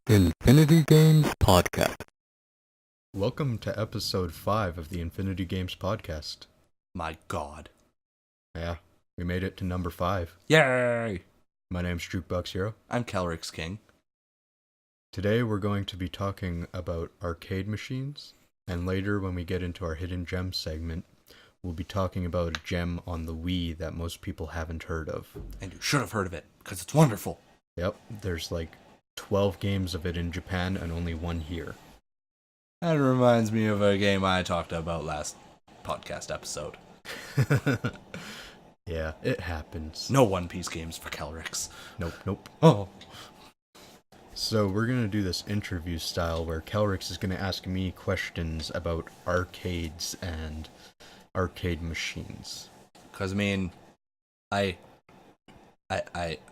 Infinity Games Podcast. Welcome to episode 5 of the Infinity Games Podcast. My God. Yeah, we made it to number 5. Yay! My name's Jukeboxhero. I'm KelryxsKing. Today we're going to be talking about arcade machines, and later when we get into our Hidden Gem segment, we'll be talking about a gem on the Wii that most people haven't heard of. And you should have heard of it, because it's wonderful. Yep, there's like 12 games of it in Japan and only one here. That reminds me of a game I talked about last podcast episode. Yeah, it happens. No One Piece games for Kelryx. Nope. Oh. So we're going to do this interview style where Kelryx is going to ask me questions about arcades and arcade machines. Because, I mean, I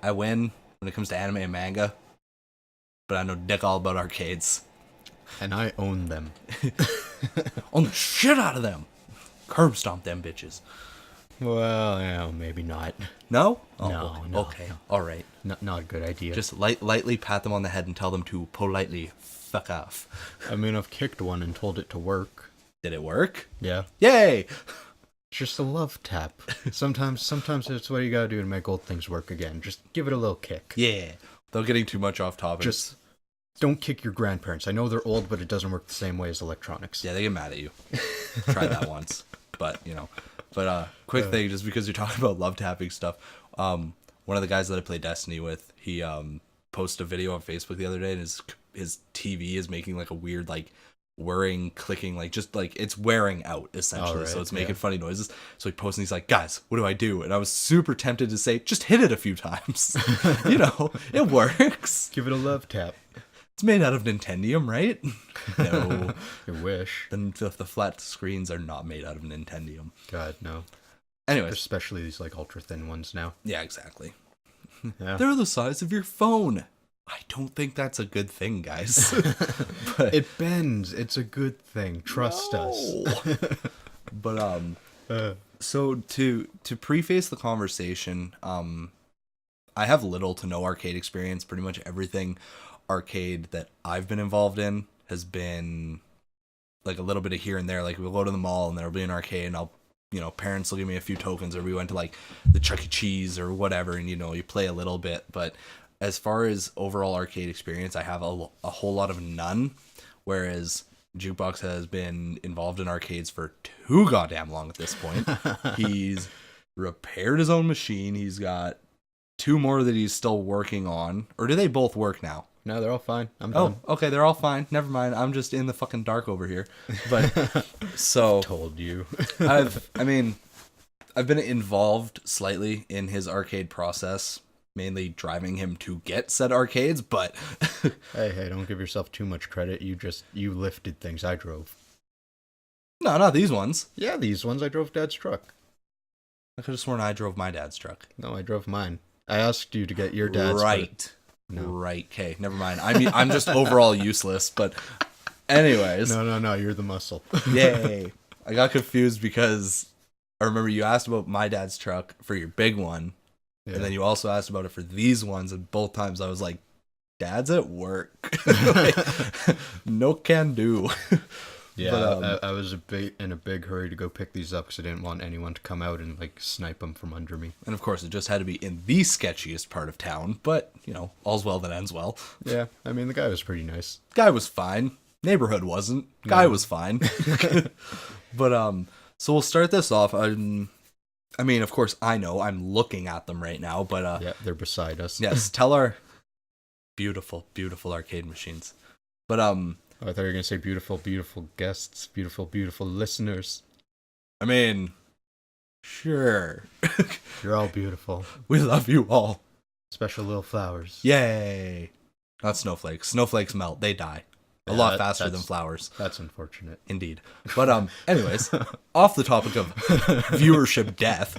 win when it comes to anime and manga, but I know dick all about arcades. And I own them. Own the shit out of them. Curb stomp them bitches. Well, yeah, maybe not. No? Oh, No. Okay. All right. Not a good idea. Just lightly pat them on the head and tell them to politely fuck off. I mean, I've kicked one and told it to work. Did it work? Yeah. Yay! It's just a love tap. Sometimes it's what you gotta do to make old things work again. Just give it a little kick. Yeah. Without getting too much off topic. Just don't kick your grandparents. I know they're old, but it doesn't work the same way as electronics. Yeah, they get mad at you. Tried that once. But, quick thing, just because you're talking about love tapping stuff. One of the guys that I play Destiny with, he posted a video on Facebook the other day, and his TV is making like a weird like whirring, clicking, like just like it's wearing out essentially. Right, so it's making funny noises. So he posted and he's like, guys, what do I do? And I was super tempted to say, just hit it a few times. It works. Give it a love tap. It's made out of Nintendium, right? No. You wish. Then the flat screens are not made out of Nintendium. God, no. Anyways. Especially these like ultra thin ones now. Yeah, exactly. Yeah. They're the size of your phone. I don't think that's a good thing, guys. But It bends. It's a good thing. Trust us. But so to preface the conversation, I have little to no arcade experience. Pretty much everything arcade that I've been involved in has been like a little bit of here and there. Like we'll go to the mall and there'll be an arcade, and parents will give me a few tokens, or we went to like the Chuck E. Cheese or whatever, and you play a little bit. But as far as overall arcade experience, I have a whole lot of none. Whereas Jukebox has been involved in arcades for too goddamn long at this point. He's repaired his own machine. He's got 2 more that he's still working on. Or do they both work now? No, they're all fine. I'm done. Oh, okay, they're all fine. Never mind. I'm just in the fucking dark over here. But so Told you. I've been involved slightly in his arcade process, mainly driving him to get said arcades, but Hey, don't give yourself too much credit. You lifted things I drove. no, not these ones. Yeah, these ones I drove Dad's truck. I could have sworn I drove my dad's truck. No, I drove mine. I asked you to get your dad's. Right. No. Right. Okay, never mind. I'm just overall useless, but anyways. No, you're the muscle. Yay. I got confused because I remember you asked about my dad's truck for your big one, Yeah. and then you also asked about it for these ones, and both times I was like, Dad's at work. No can do. Yeah, But, I was in a big hurry to go pick these up because I didn't want anyone to come out and like snipe them from under me. And of course, it just had to be in the sketchiest part of town, but, all's well that ends well. Yeah, I mean the guy was pretty nice. Guy was fine. Neighborhood wasn't. Guy was fine. But, so we'll start this off. I mean, of course, I know I'm looking at them right now, but, Yeah, they're beside us. yes, tell our beautiful, beautiful arcade machines. But, Oh, I thought you were gonna say beautiful, beautiful guests, beautiful, beautiful listeners. I mean, sure. You're all beautiful. We love you all. Special little flowers. Yay. Not snowflakes. Snowflakes melt. They die. A Yeah, lot faster than that's- flowers. That's unfortunate. Indeed. But, anyways, off the topic of viewership death.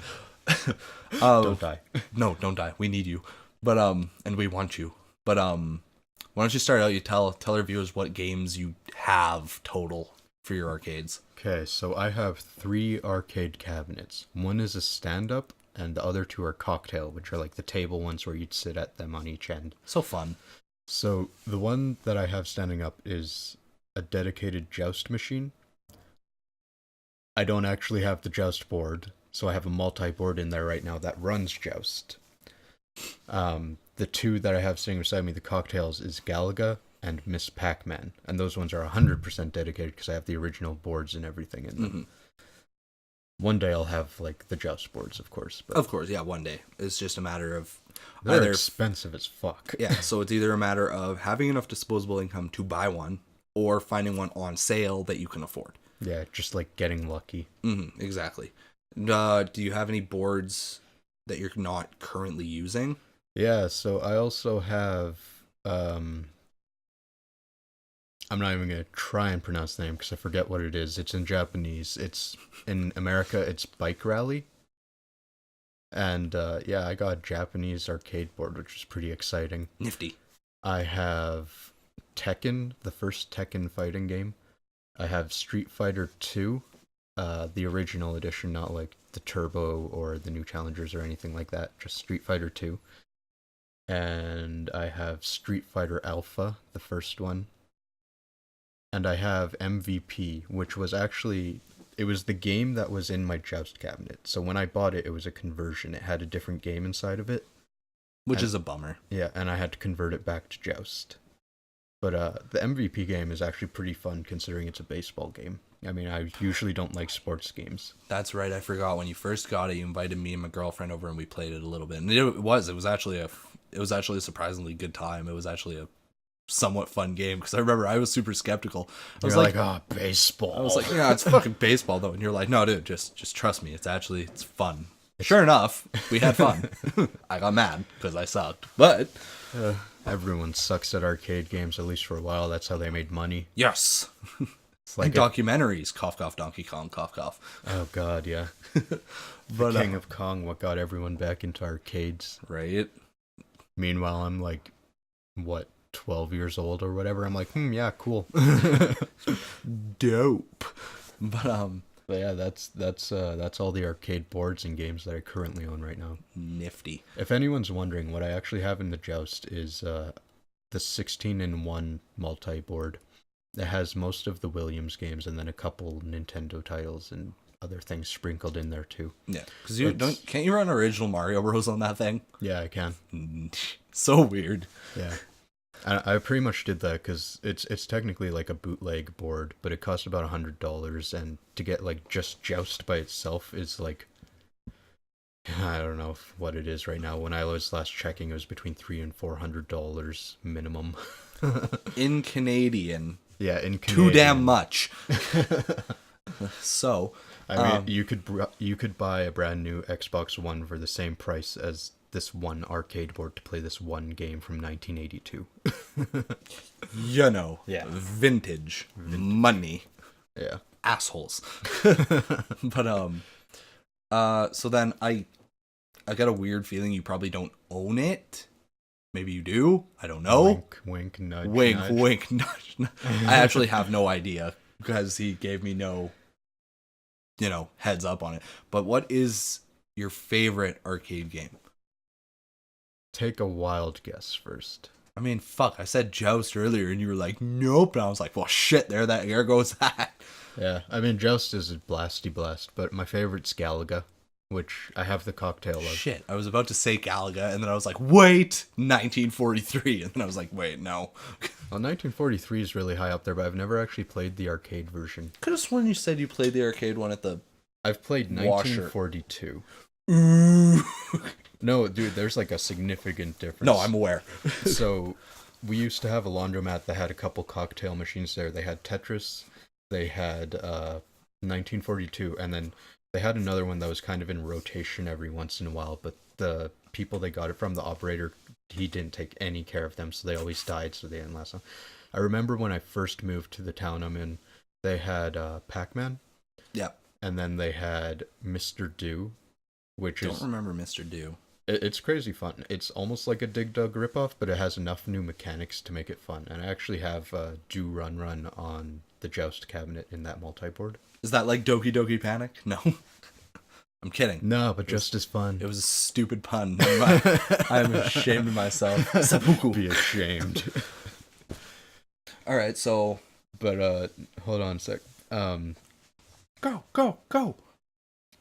Don't die. No, don't die. We need you. But, and we want you. But, why don't you start out? You tell our viewers what games you have total for your arcades. Okay, so I have 3 arcade cabinets. One is a stand-up, and the other 2 are cocktail, which are like the table ones where you'd sit at them on each end. So fun. So the one that I have standing up is a dedicated joust machine. I don't actually have the joust board, so I have a multi-board in there right now that runs joust. The two that I have sitting beside me, the cocktails, is Galaga and Miss Pac-Man, and those ones are 100% dedicated because I have the original boards and everything in them. Mm-hmm. One day I'll have like the joust boards, of course. But Of course, yeah, one day. It's just a matter of they're either expensive as fuck. yeah, so it's either a matter of having enough disposable income to buy one or finding one on sale that you can afford. Yeah, just like getting lucky. Mm-hmm, exactly. Do you have any boards that you're not currently using? Yeah, so I also have I'm not even gonna try and pronounce the name because I forget what it is. It's in Japanese. It's in America. It's Bike Rally. And yeah, I got a Japanese arcade board, which is pretty exciting. Nifty. I have Tekken, the first Tekken fighting game. I have Street Fighter 2, the original edition, not like the Turbo or the new Challengers or anything like that. Just Street Fighter 2. And I have Street Fighter Alpha, the first one. And I have MVP, which was actually, it was the game that was in my joust cabinet. So when I bought it, it was a conversion. It had a different game inside of it. Which is a bummer. Yeah, and I had to convert it back to joust. But the MVP game is actually pretty fun considering it's a baseball game. I mean, I usually don't like sports games. That's right. I forgot when you first got it, you invited me and my girlfriend over and we played it a little bit. And it was actually a surprisingly good time. It was actually a somewhat fun game because I remember I was super skeptical. I was like, oh, baseball. I was like, yeah, it's fucking baseball though. And you're like, no, dude, just trust me. It's fun. Sure enough, we had fun. I got mad because I sucked, but everyone sucks at arcade games, at least for a while. That's how they made money. yes. It's like and documentaries, cough, cough, Donkey Kong, cough, cough. Oh god, yeah. But the King of Kong, what got everyone back into arcades. right? Meanwhile, I'm like, what, 12 years old or whatever. I'm like, yeah, cool. Dope. But yeah, that's all the arcade boards and games that I currently own right now. nifty. If anyone's wondering, what I actually have in the joust is the 16-in-1 multi-board. It has most of the Williams games and then a couple Nintendo titles and other things sprinkled in there too. Yeah, because can't you run original Mario Bros on that thing? Yeah, I can. So weird. Yeah. I pretty much did that because it's technically like a bootleg board, but it cost about $100, and to get like just Joust by itself is like, I don't know what it is right now. When I was last checking, it was between $300 and $400 minimum. In Canadian. Yeah, in Canadian. Too damn much. So, I mean, you could buy a brand new Xbox One for the same price as this one arcade board to play this one game from 1982. you know, Yeah. vintage money, Yeah. assholes. But so then I got a weird feeling you probably don't own it. Maybe you do. I don't know. Wink, wink, nudge, Wink, nudge. wink, nudge. I actually have no idea because he gave me no, heads up on it. But what is your favorite arcade game? Take a wild guess first. I mean, fuck, I said Joust earlier and you were like, nope. And I was like, well, shit, there goes that. Yeah, I mean, Joust is a blasty blast, but my favorite's Galaga, which I have the cocktail of. Shit, I was about to say Galaga and then I was like, wait, 1943. And then I was like, wait, no. Well, 1943 is really high up there, but I've never actually played the arcade version. Could have sworn you said you played the arcade one at the... I've played Washer. 1942. Ooh. No, dude, there's like a significant difference. No, I'm aware. So, we used to have a laundromat that had a couple cocktail machines there. They had Tetris, they had 1942, and then they had another one that was kind of in rotation every once in a while, but the people they got it from, the operator, he didn't take any care of them, so they always died, so they didn't last long. I remember when I first moved to the town I'm in, they had Pac-Man. Yeah. And then they had Mr. Do, which Don't remember Mr. Do. It's crazy fun. It's almost like a Dig Dug ripoff, but it has enough new mechanics to make it fun. And I actually have Do Run Run on the Joust cabinet in that multi-board. Is that like Doki Doki Panic? No. I'm kidding. No, but just as fun. It was a stupid pun. Never mind. I'm ashamed of myself. Seppuku. Be ashamed. All right, so... But, hold on a sec. Go.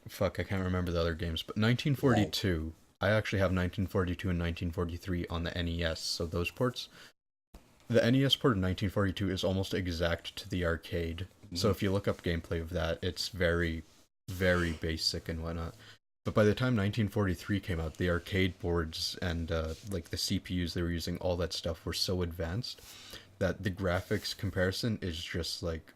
Fuck, I can't remember the other games, but 1942... I actually have 1942 and 1943 on the NES, so those ports. The NES port of 1942 is almost exact to the arcade. Mm-hmm. So if you look up gameplay of that, it's very, very basic and whatnot. But by the time 1943 came out, the arcade boards and like the CPUs they were using, all that stuff were so advanced that the graphics comparison is just like,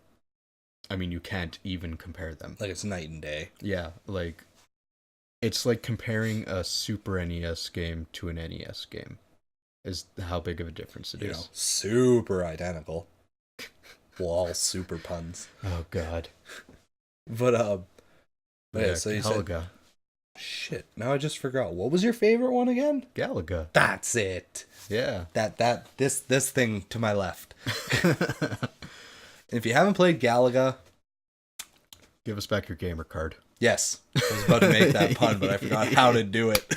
I mean, you can't even compare them. Like it's night and day. Yeah, like... It's like comparing a Super NES game to an NES game. Is how big of a difference it is. Super identical. Well, all super puns. Oh god. But yeah, so you Galaga. said... Shit, now I just forgot. What was your favorite one again? Galaga. That's it. Yeah. This thing to my left. If you haven't played Galaga... Give us back your gamer card. Yes, I was about to make that pun, but I forgot how to do it.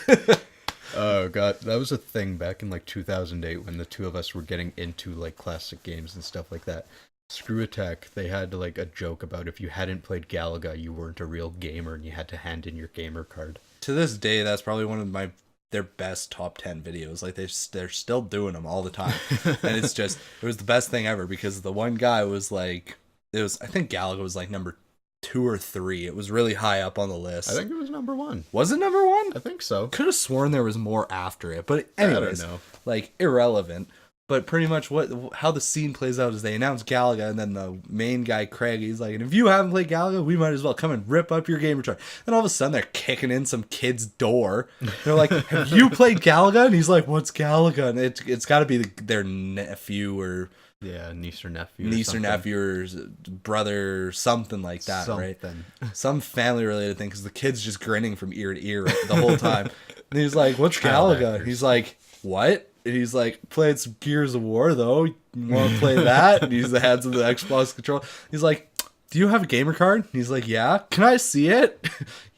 Oh god, that was a thing back in like 2008 when the two of us were getting into like classic games and stuff like that. Screw Attack, they had like a joke about if you hadn't played Galaga, you weren't a real gamer and you had to hand in your gamer card. To this day, that's probably one of their best top 10 videos. Like they're still doing them all the time, and it was the best thing ever because the one guy was like, I think Galaga was like number 2 or 3. It was really high up on the list. I think it was number 1. Was it number 1? I think so. Could have sworn there was more after it, but anyways, I don't know. Like irrelevant. But pretty much how the scene plays out is they announce Galaga, and then the main guy Craig, he's like, and if you haven't played Galaga, we might as well come and rip up your gamer card. Then all of a sudden they're kicking in some kid's door. They're like, have you played Galaga? And he's like, what's Galaga? And it's got to be their nephew or. Yeah, niece or nephew. Niece or nephew or brother, or something like that, right? Some family related thing, because the kid's just grinning from ear to ear the whole time. And he's like, what's Galaga? And he's like, what? And he's like, played some Gears of War, though. You want to play that? And he's the hands of the Xbox controller. He's like, do you have a gamer card? And he's like, yeah. Can I see it?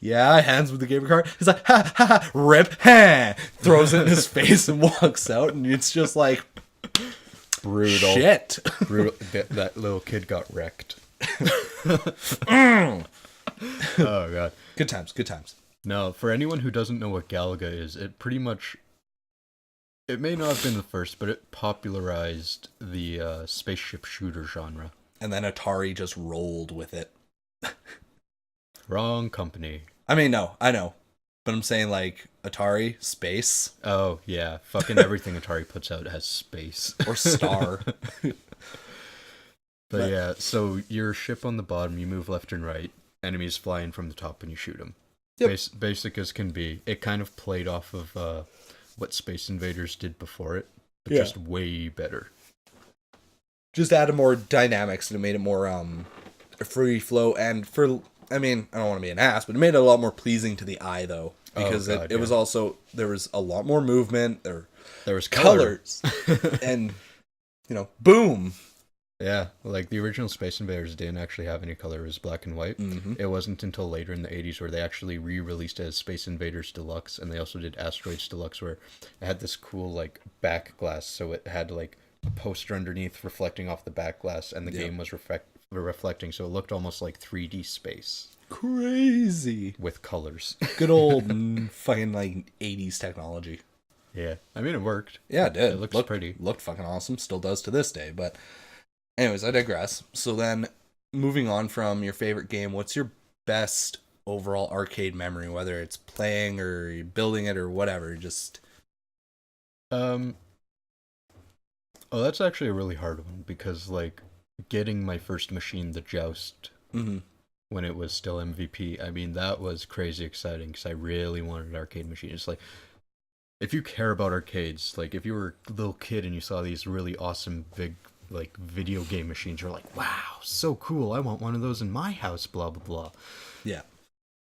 Yeah, hands with the gamer card. He's like, ha, ha, ha, rip, ha. Throws it in his face and walks out. And it's just like... Brutal. Shit. Brutal. That little kid got wrecked. Oh, God. Good times. No, for anyone who doesn't know what Galaga is, it pretty much... It may not have been the first, but it popularized the spaceship shooter genre. And then Atari just rolled with it. Wrong company. I mean, no, I know. But I'm saying, like, Atari, space. Oh, yeah. Fucking everything Atari puts out has space. Or star. But yeah, so your ship on the bottom, you move left and right. Enemies fly in from the top and you shoot them. Yep. Basic as can be. It kind of played off of what Space Invaders did before it, but just way better. Just added more dynamics and it made it more free flow. And I mean, I don't want to be an ass, but it made it a lot more pleasing to the eye, though. Because it was also, there was a lot more movement. There was colors. And, boom. Yeah, like the original Space Invaders didn't actually have any color. It was black and white. Mm-hmm. It wasn't until later in the 80s where they actually re-released it as Space Invaders Deluxe, and they also did Asteroids Deluxe, where it had this cool, like, back glass, so it had, like, a poster underneath reflecting off the back glass, and the game was reflecting, so it looked almost like 3D space. Crazy. With colors. Good old fucking, like, 80s technology. Yeah. I mean, it worked. Yeah, it did. It looked pretty. Looked fucking awesome. Still does to this day, but... Anyways, I digress. So then, moving on from your favorite game, what's your best overall arcade memory? Whether it's playing or building it or whatever, just... Oh, that's actually a really hard one, because, like, getting my first machine, the Joust, when it was still MVP, I mean, that was crazy exciting, because I really wanted an arcade machine. It's like, if you care about arcades, like, if you were a little kid and you saw these really awesome, big... like video game machines, you're like, wow, so cool, I want one of those in my house, blah blah blah. Yeah.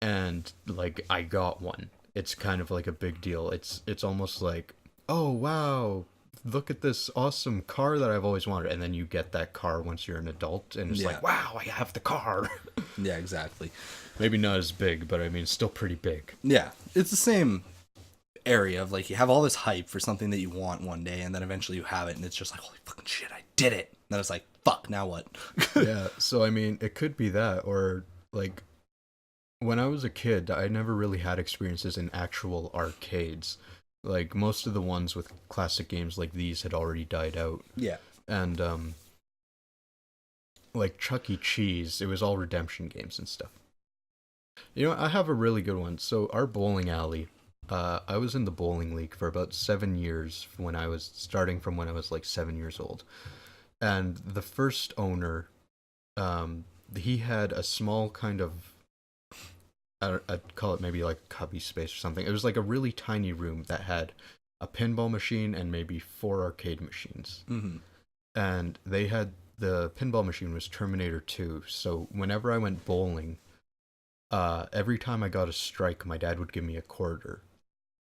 And like, I got one. It's kind of like a big deal. It's almost like, oh wow, look at this awesome car that I've always wanted. And then you get that car once you're an adult, and it's like, wow, I have the car. Yeah, exactly. Maybe not as big, but I mean, still pretty big. Yeah, it's the same area of like you have all this hype for something that you want one day, and then eventually you have it, and it's just like, holy fucking shit, I did it. And then it's like, fuck, now what? Yeah, so I mean, it could be that, or like when I was a kid, I never really had experiences in actual arcades. Like most of the ones with classic games like these had already died out. Yeah. And like Chuck E. Cheese, it was all redemption games and stuff. You know, I have a really good one. So our bowling alley, I was in the bowling league for about 7 years when I was starting from when I was like 7 years old. And the first owner, he had a small kind of, I'd call it maybe like cubby space or something. It was like a really tiny room that had a pinball machine and maybe 4 arcade machines. Mm-hmm. And they had, the pinball machine was Terminator 2. So whenever I went bowling, every time I got a strike, my dad would give me a quarter.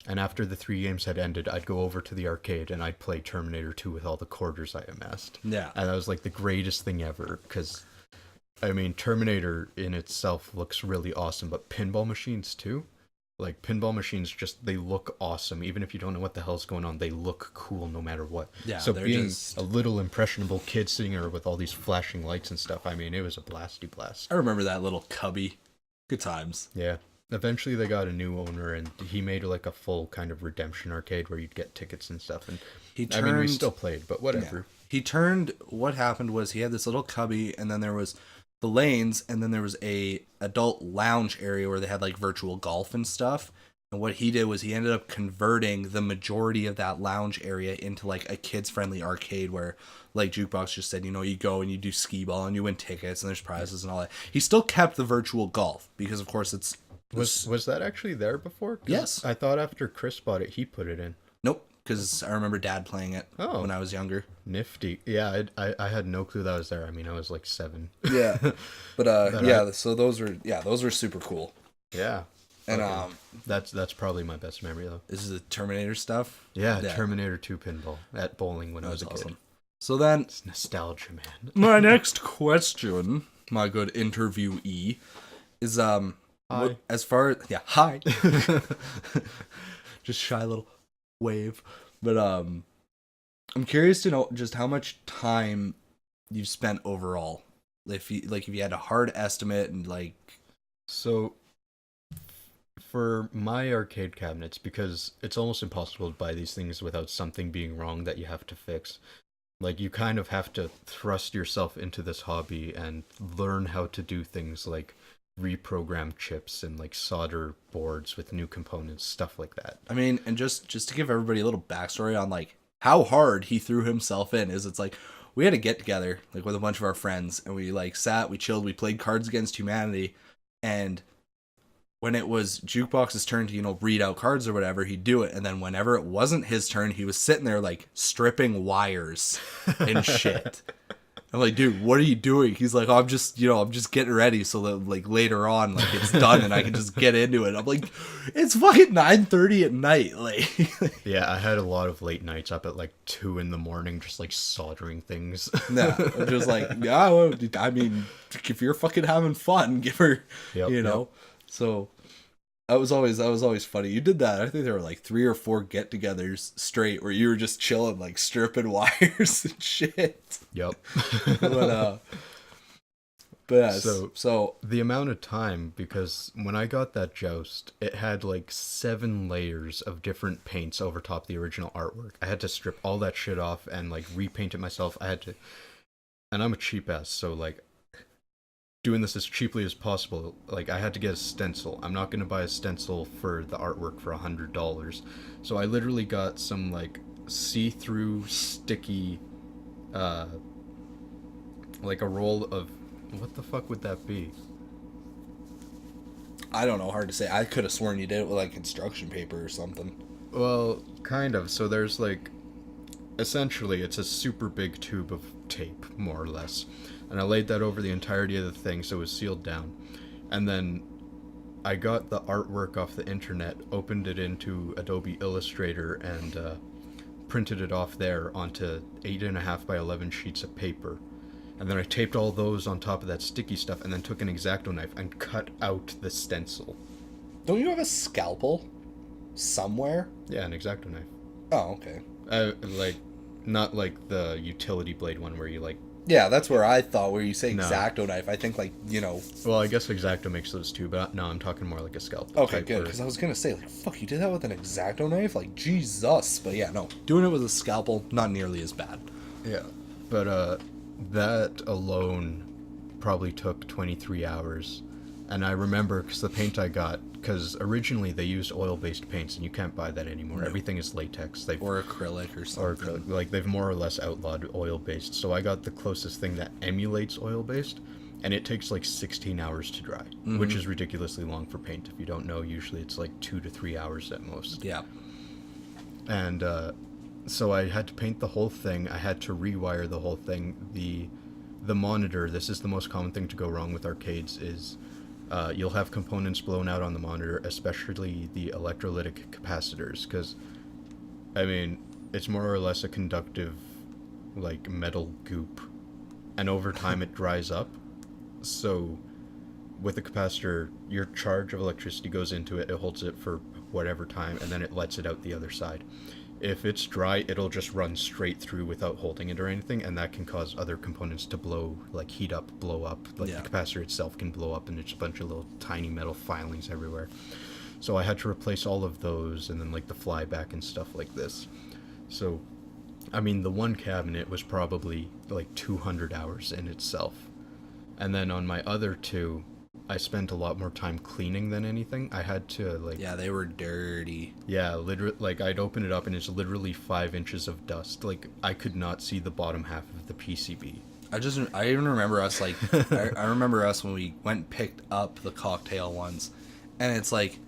And after the 3 games had ended, I'd go over to the arcade and I'd play Terminator 2 with all the quarters I amassed. Yeah. And that was like the greatest thing ever, because, I mean, Terminator in itself looks really awesome, but pinball machines too? Like, pinball machines just, they look awesome. Even if you don't know what the hell's going on, they look cool no matter what. Yeah, so they're being just a little impressionable kid sitting there with all these flashing lights and stuff, I mean, it was a blasty blast. I remember that little cubby. Good times. Yeah. Eventually they got a new owner, and he made like a full kind of redemption arcade where you'd get tickets and stuff. And I mean, we still played, but whatever. Yeah. He turned, what happened was he had this little cubby, and then there was the lanes, and then there was a adult lounge area where they had like virtual golf and stuff. And what he did was he ended up converting the majority of that lounge area into like a kids-friendly arcade where, like Jukebox just said, you know, you go and you do skee ball and you win tickets and there's prizes and all that. He still kept the virtual golf because, of course, it's... Was that actually there before? 'Cause yes. I thought after Chris bought it, he put it in. Nope, because I remember Dad playing it when I was younger. Nifty. Yeah, I had no clue that was there. I mean, I was like 7. Yeah, but yeah, so those were super cool. Yeah. And that's probably my best memory though. This is the Terminator stuff. Yeah, Terminator 2 pinball at bowling when I was a kid. So then, it's nostalgia, man. My next question, my good interviewee, is hi. As far as hi, just shy little wave, but I'm curious to know just how much time you've spent overall. If you had a hard estimate and like, so. For my arcade cabinets, because it's almost impossible to buy these things without something being wrong that you have to fix. Like, you kind of have to thrust yourself into this hobby and learn how to do things like reprogram chips and like solder boards with new components, stuff like that. I mean, and just to give everybody a little backstory on like how hard he threw himself in is, it's like we had a get together like with a bunch of our friends and we like sat, we chilled, we played Cards Against Humanity, and when it was Jukebox's turn to, you know, read out cards or whatever, he'd do it. And then whenever it wasn't his turn, he was sitting there, like, stripping wires and shit. I'm like, dude, what are you doing? He's like, oh, I'm just getting ready so that, like, later on, like, it's done and I can just get into it. I'm like, it's fucking 9:30 at night. Like, yeah, I had a lot of late nights up at, like, 2 a.m, just, like, soldering things. Nah, I'm just like, yeah, well, I mean, if you're fucking having fun, give her, you know. Yep. So that was always funny. You did that. I think there were like 3 or 4 get-togethers straight where you were just chilling, like stripping wires and shit. Yep. But yeah, so the amount of time, because when I got that joust, it had like 7 layers of different paints over top the original artwork. I had to strip all that shit off and like repaint it myself. And I'm a cheap ass, so like, doing this as cheaply as possible, like I had to get a stencil. I'm not going to buy a stencil for the artwork for $100. So I literally got some like see-through sticky like a roll of, what the fuck would that be? I don't know, hard to say. I could have sworn you did it with like construction paper or something. Well, kind of. So there's like, essentially it's a super big tube of tape, more or less. And I laid that over the entirety of the thing so it was sealed down. And then I got the artwork off the internet, opened it into Adobe Illustrator, and printed it off there onto 8.5 by 11 sheets of paper. And then I taped all those on top of that sticky stuff and then took an X-Acto knife and cut out the stencil. Don't you have a scalpel somewhere? Yeah, an X-Acto knife. Oh, okay. Not like the utility blade one where you like... Yeah, that's where I thought, where you say No. X-Acto knife. I think, like, you know... Well, I guess X-Acto makes those too, but no, I'm talking more like a scalpel. Okay, good, because I was going to say, like, fuck, you did that with an X-Acto knife? Like, Jesus. But yeah, no. Doing it with a scalpel, not nearly as bad. Yeah. But, that alone probably took 23 hours. And I remember, because the paint I got, because originally they used oil-based paints, and you can't buy that anymore. No. Everything is latex. Or acrylic or something. Or acrylic. Like, they've more or less outlawed oil-based. So I got the closest thing that emulates oil-based, and it takes like 16 hours to dry, which is ridiculously long for paint. If you don't know, usually it's like 2 to 3 hours at most. Yeah. And, so I had to paint the whole thing. I had to rewire the whole thing. The monitor, this is the most common thing to go wrong with arcades, is you'll have components blown out on the monitor, especially the electrolytic capacitors, because, I mean, it's more or less a conductive, like, metal goop, and over time it dries up. So with a capacitor, your charge of electricity goes into it, it holds it for whatever time, and then it lets it out the other side. If it's dry, it'll just run straight through without holding it or anything, and that can cause other components to blow, like heat up, blow up. Like the capacitor itself can blow up, and it's a bunch of little tiny metal filings everywhere. So I had to replace all of those, and then like the flyback and stuff like this. So, I mean, the one cabinet was probably like 200 hours in itself. And then on my other two, I spent a lot more time cleaning than anything. I had to, like... Yeah, they were dirty. Yeah, literally, like, I'd open it up and it's literally 5 inches of dust. Like, I could not see the bottom half of the PCB. I even remember us, like... I remember us when we went and picked up the cocktail ones. And it's like...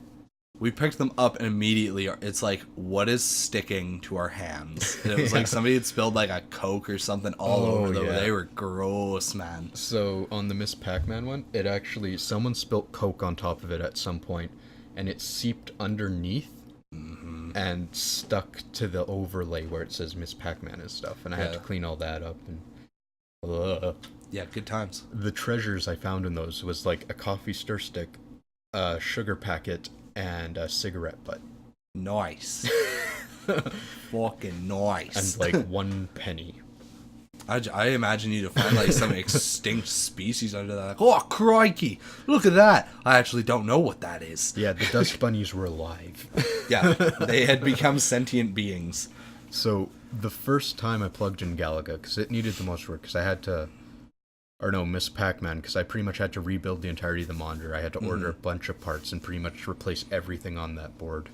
We picked them up and immediately it's like, what is sticking to our hands? And it was like somebody had spilled like a Coke or something all over them. Yeah. They were gross, man. So on the Miss Pac-Man one, it actually, someone spilt Coke on top of it at some point, and it seeped underneath and stuck to the overlay where it says Miss Pac-Man and stuff. And I had to clean all that up. And yeah, good times. The treasures I found in those was like a coffee stir stick, a sugar packet, and a cigarette butt. Nice. Fucking nice. And like 1 penny. I imagine you to find like some extinct species under that. Like, oh, crikey. Look at that. I actually don't know what that is. Yeah, the dust bunnies were alive. Yeah, they had become sentient beings. So the first time I plugged in Galaga, because it needed the most work, because I had to... Or no, Miss Pac-Man, because I pretty much had to rebuild the entirety of the monitor. I had to order a bunch of parts and pretty much replace everything on that board.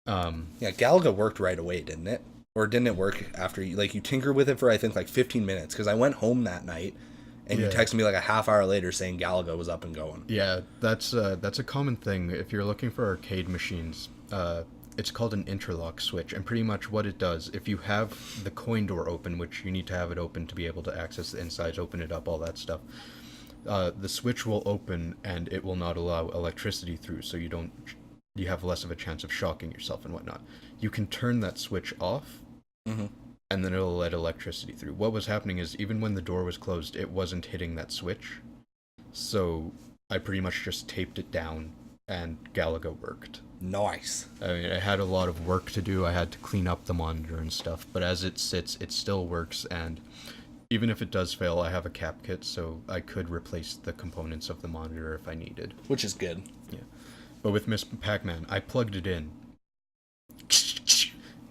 Yeah, Galaga worked right away, didn't it? Or didn't it work after you, like, you tinkered with it for, I think, like 15 minutes? Because I went home that night, and you texted me like a half hour later saying Galaga was up and going. Yeah, that's a common thing. If you're looking for arcade machines, it's called an interlock switch, and pretty much what it does, if you have the coin door open, which you need to have it open to be able to access the insides, open it up, all that stuff, the switch will open and it will not allow electricity through, so you have less of a chance of shocking yourself and whatnot. You can turn that switch off, and then it'll let electricity through. What was happening is, even when the door was closed, it wasn't hitting that switch, so I pretty much just taped it down, and Galaga worked. Nice. I mean, I had a lot of work to do. I had to clean up the monitor and stuff, but as it sits, it still works, and even if it does fail, I have a cap kit, so I could replace the components of the monitor if I needed. Which is good. Yeah. But with Miss Pac-Man, I plugged it in.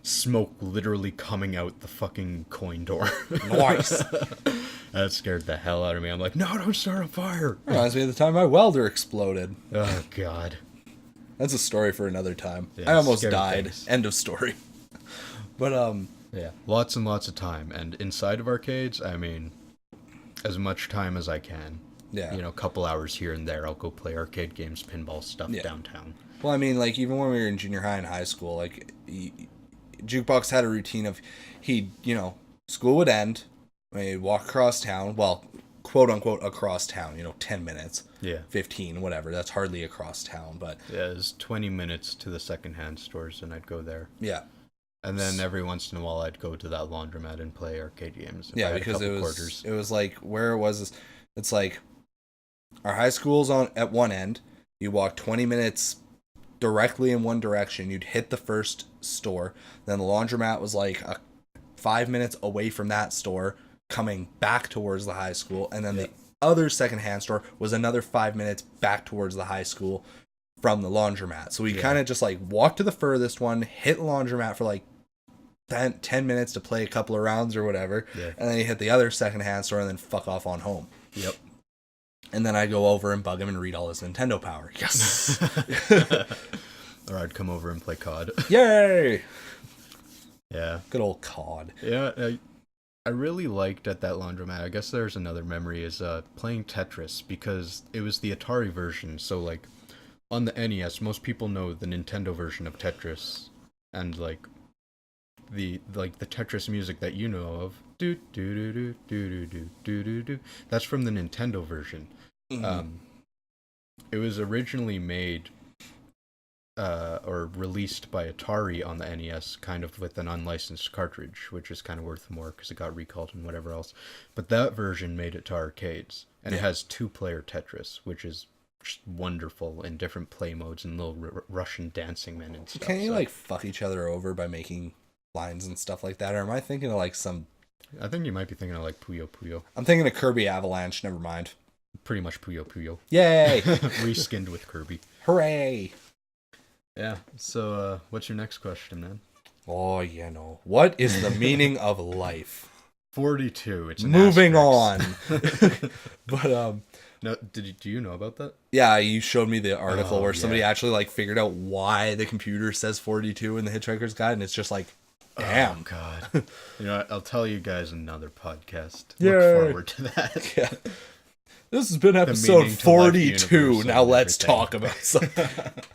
Smoke literally coming out the fucking coin door. Nice. That scared the hell out of me. I'm like, no, don't start a fire. Reminds me of the time my welder exploded. Oh, God. That's a story for another time. Yeah, I almost died. Things. End of story. But, yeah, lots and lots of time. And inside of arcades, I mean, as much time as I can. Yeah. You know, a couple hours here and there, I'll go play arcade games, pinball stuff downtown. Well, I mean, like, even when we were in junior high and high school, like, Jukebox had a routine of, school would end, we'd walk across town, well, quote-unquote across town, 10 minutes. Yeah. 15, whatever. That's hardly across town, but... Yeah, it was 20 minutes to the secondhand stores, and I'd go there. Yeah. And then every once in a while, I'd go to that laundromat and play arcade games. Yeah, because it was like where it was. It's like our high school's at one end. You walk 20 minutes directly in one direction. You'd hit the first store. Then the laundromat was like 5 minutes away from that store, coming back towards the high school. And then the other secondhand store was another 5 minutes back towards the high school from the laundromat. So we kind of just like walked to the furthest one, hit the laundromat for like 10 minutes to play a couple of rounds or whatever, and then you hit the other secondhand store and then fuck off on home. Yep. And then I go over and bug him and read all his Nintendo power. Yes. Or I'd come over and play COD. Yay. Yeah. Good old COD. Yeah. I really liked at that laundromat. I guess there's another memory is playing Tetris, because it was the Atari version. So like on the NES, most people know the Nintendo version of Tetris, and like the Tetris music that you know of, do do do do do do do do do. That's from the Nintendo version. Mm-hmm. It was originally made or released by Atari on the NES, kind of with an unlicensed cartridge, which is kind of worth more because it got recalled and whatever else. But that version made it to arcades, and it has 2-player Tetris, which is just wonderful in different play modes and little Russian dancing men and stuff. Can you like fuck each other over by making lines and stuff like that, or am I thinking of like some... I think you might be thinking of like Puyo Puyo. I'm thinking of Kirby Avalanche, never mind. Pretty much Puyo Puyo. Yay! Reskinned with Kirby. Hooray! Yeah, so what's your next question, man? Oh, you know. What is the meaning of life? 42. It's moving on. But no, do you know about that? Yeah, you showed me the article where somebody actually like figured out why the computer says 42 in the Hitchhiker's Guide, and it's just like, damn. Oh, God. You know, I'll tell you guys another podcast. Yay. Look forward to that. Yeah. This has been episode 42. Now let's talk about something.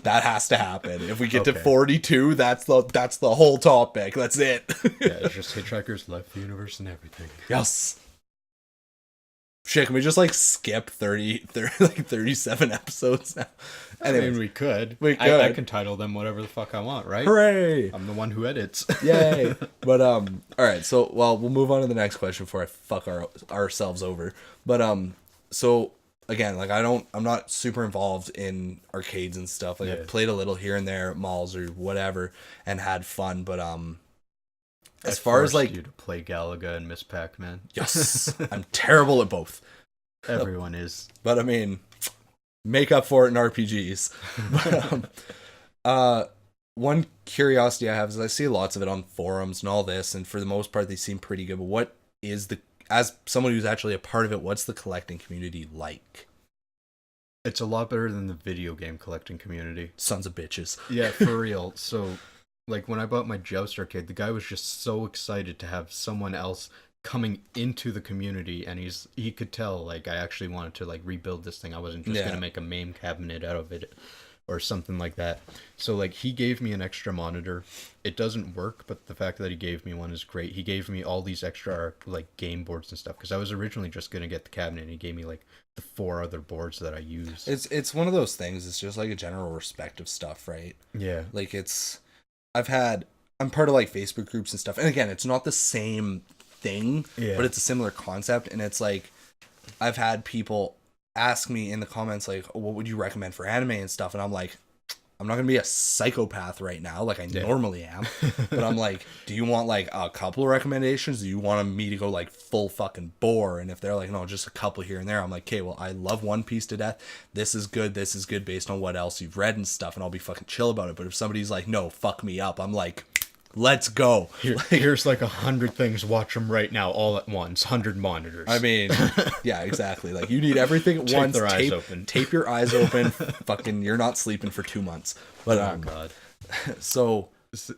That has to happen. If we get to 42, that's the whole topic. That's it. Yeah, it's just Hitchhiker's Life, the Universe, and everything. Yes. Shit, can we just like skip 37 episodes now? Anyways, I mean, we could. I can title them whatever the fuck I want, right? Hooray! I'm the one who edits. Yay! But all right. So we'll move on to the next question before I fuck ourselves over. But so again, like I'm not super involved in arcades and stuff. Like I played a little here and there at malls or whatever and had fun. But as far as like you to play Galaga and Miss Pac-Man. Yes, I'm terrible at both. Everyone is. But I mean, make up for it in RPGs. But one curiosity I have is I see lots of it on forums and all this, and for the most part they seem pretty good. But what is as someone who's actually a part of it, what's the collecting community like? It's a lot better than the video game collecting community. Sons of bitches. Yeah, for real. So, like, when I bought my Joust arcade, the guy was just so excited to have someone else coming into the community, and he could tell, like, I actually wanted to, like, rebuild this thing. I wasn't just going to make a MAME cabinet out of it or something like that. So, like, he gave me an extra monitor. It doesn't work, but the fact that he gave me one is great. He gave me all these extra, like, game boards and stuff, because I was originally just going to get the cabinet, and he gave me, like, the 4 other boards that I use. It's one of those things. It's just, like, a general respect of stuff, right? Yeah. Like, I'm part of, like, Facebook groups and stuff, and again, it's not the same thing, but it's a similar concept, and it's, like, I've had people ask me in the comments, like, oh, what would you recommend for anime and stuff, and I'm like, I'm not gonna be a psychopath right now like I normally am, but I'm like, do you want like a couple of recommendations? Do you want me to go like full fucking bore? And if they're like, no, just a couple here and there, I'm like, okay, well, I love One Piece to death. This is good based on what else you've read and stuff, and I'll be fucking chill about it. But if somebody's like, no, fuck me up, I'm like, let's go. Here's like 100 things. Watch them right now, all at once. 100 monitors. I mean, yeah, exactly. Like you need everything at once. Tape your eyes open. Fucking, you're not sleeping for 2 months. But oh god. So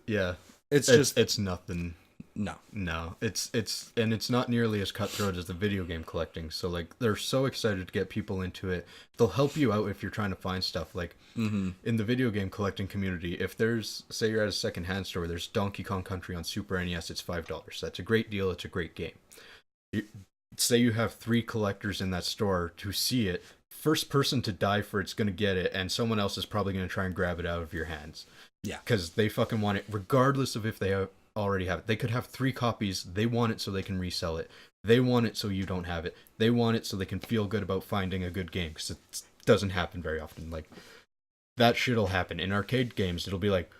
yeah, it's nothing. No, it's not nearly as cutthroat as the video game collecting. So like they're so excited to get people into it. They'll help you out if you're trying to find stuff. Like in the video game collecting community, if there's, say you're at a secondhand store, there's Donkey Kong Country on Super NES, it's $5. That's a great deal. It's a great game. Say you have 3 collectors in that store to see it. First person to die for it's going to get it, and someone else is probably going to try and grab it out of your hands. Yeah. Because they fucking want it, regardless of if they already have it. They could have 3 copies. They want it so they can resell it. They want it so you don't have it. They want it so they can feel good about finding a good game, because it doesn't happen very often. Like, that shit'll happen. In arcade games, it'll be like,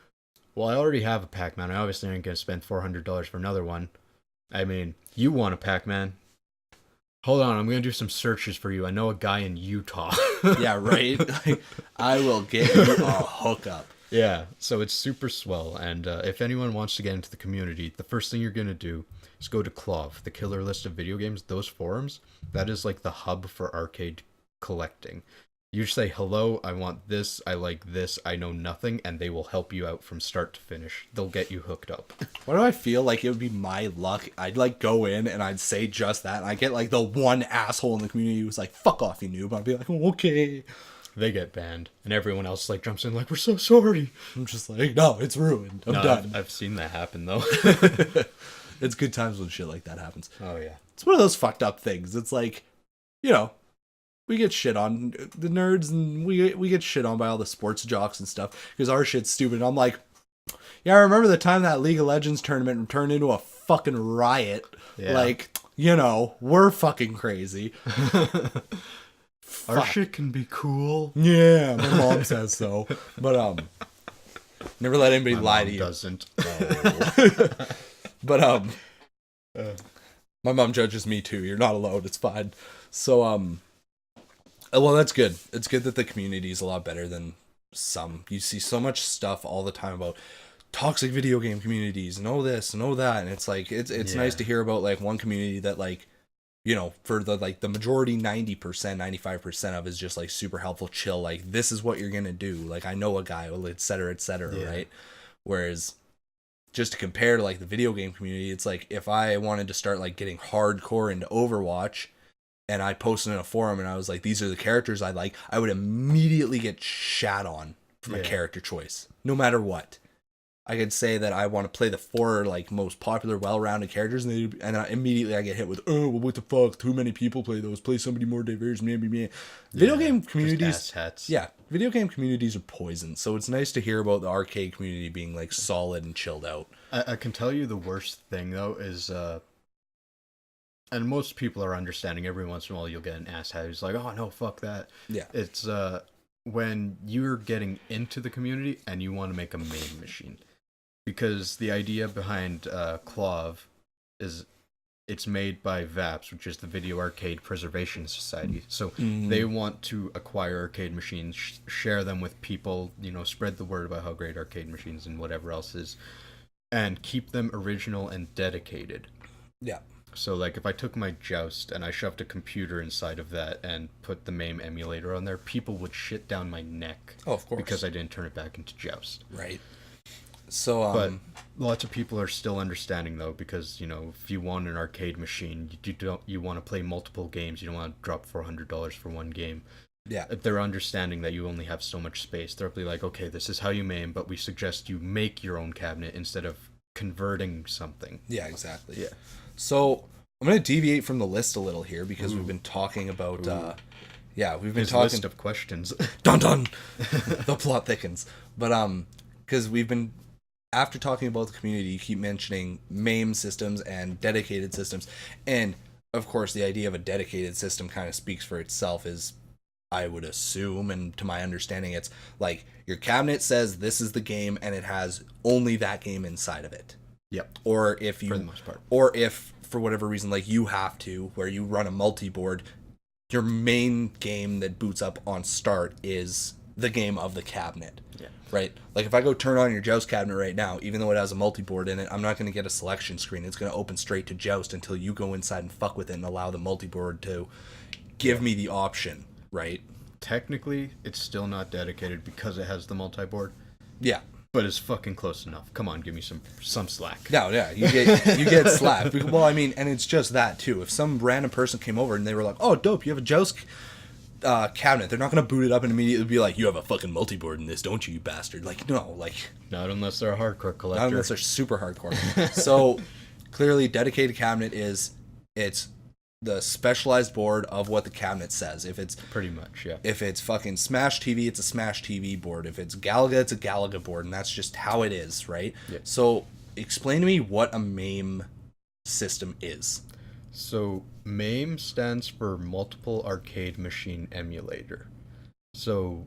well, I already have a Pac-Man. I obviously ain't going to spend $400 for another one. I mean, you want a Pac-Man. Hold on, I'm going to do some searches for you. I know a guy in Utah. Yeah, right? Like, I will get you a hookup. Yeah, so it's super swell, and if anyone wants to get into the community, the first thing you're going to do is go to KLOV, the Killer List of Video Games. Those forums, that is like the hub for arcade collecting. You say, hello, I want this, I like this, I know nothing, and they will help you out from start to finish. They'll get you hooked up. Why do I feel like it would be my luck? I'd like go in and I'd say just that, and I get like the one asshole in the community who's like, fuck off, you noob. I'd be like, oh, okay. They get banned, and everyone else like jumps in like, we're so sorry. I'm just like, no, it's ruined. I'm done. I've seen that happen, though. It's good times when shit like that happens. Oh, yeah. It's one of those fucked up things. It's like, you know, we get shit on, the nerds, and we get shit on by all the sports jocks and stuff, because our shit's stupid. And I'm like, yeah, I remember the time that League of Legends tournament turned into a fucking riot. Yeah. Like, you know, we're fucking crazy. Our shit can be cool. Yeah, my mom says so. But never let anybody lie to you. Doesn't. No. But my mom judges me too. You're not alone. It's fine. So well, that's good. It's good that the community is a lot better than some. You see so much stuff all the time about toxic video game communities and all this and all that, and it's like it's nice to hear about like one community that, like, you know, for the like the majority 90%, 95% of is just like super helpful, chill, like, this is what you're gonna do, like, I know a guy, et cetera, right? Whereas just to compare to like the video game community, it's like if I wanted to start like getting hardcore into Overwatch and I posted in a forum and I was like, these are the characters I like, I would immediately get shat on for my character choice, no matter what. I could say that I want to play the 4 like most popular, well-rounded characters, and immediately I get hit with, oh, well, what the fuck? Too many people play those. Play somebody more diverse. Video game communities, video game communities are poison. So it's nice to hear about the arcade community being like solid and chilled out. I can tell you the worst thing though is, and most people are understanding. Every once in a while, you'll get an asshat who's like, oh no, fuck that. Yeah, it's when you're getting into the community and you want to make a MAME machine. Because the idea behind KLOV is it's made by VAPS, which is the Video Arcade Preservation Society. So they want to acquire arcade machines, share them with people, you know, spread the word about how great arcade machines and whatever else is, and keep them original and dedicated. Yeah. So, like, if I took my Joust and I shoved a computer inside of that and put the MAME emulator on there, people would shit down my neck. Oh, of course. Because I didn't turn it back into Joust. Right. So, but lots of people are still understanding though, because, you know, if you want an arcade machine, you want to play multiple games. You don't want to drop $400 for one game. Yeah. If they're understanding that you only have so much space, they'll be like, okay, this is how you MAME, but we suggest you make your own cabinet instead of converting something. Yeah, exactly. Yeah. So I'm going to deviate from the list a little here because we've been talking about, we've been talking list of questions. Dun dun. The plot thickens. But because we've been, after talking about the community, you keep mentioning MAME systems and dedicated systems. And, of course, the idea of a dedicated system kind of speaks for itself, is, I would assume, and to my understanding, it's like your cabinet says this is the game and it has only that game inside of it. Yep. Or if you, for the most part. Or if, for whatever reason, like you have to, where you run a multi-board, your main game that boots up on start is the game of the cabinet. Yeah. Right? Like if I go turn on your Joust cabinet right now, even though it has a multi-board in it, I'm not going to get a selection screen. It's going to open straight to Joust until you go inside and fuck with it and allow the multi-board to give me the option, right? Technically, it's still not dedicated because it has the multi-board. Yeah. But it's fucking close enough. Come on, give me some slack. No, yeah, you get slack. Well, I mean, and it's just that too. If some random person came over and they were like, "Oh, dope, you have a Joust cabinet," they're not gonna boot it up and immediately be like, "You have a fucking multi-board in this, don't you, you bastard?" Like, no, like not unless they're a hardcore collector. Not unless they're super hardcore. So clearly, dedicated cabinet it's the specialized board of what the cabinet says. If it's pretty much, yeah. If it's fucking Smash TV, it's a Smash TV board. If it's Galaga, it's a Galaga board, and that's just how it is, right? Yeah. So explain to me what a MAME system is. So MAME stands for Multiple Arcade Machine Emulator. So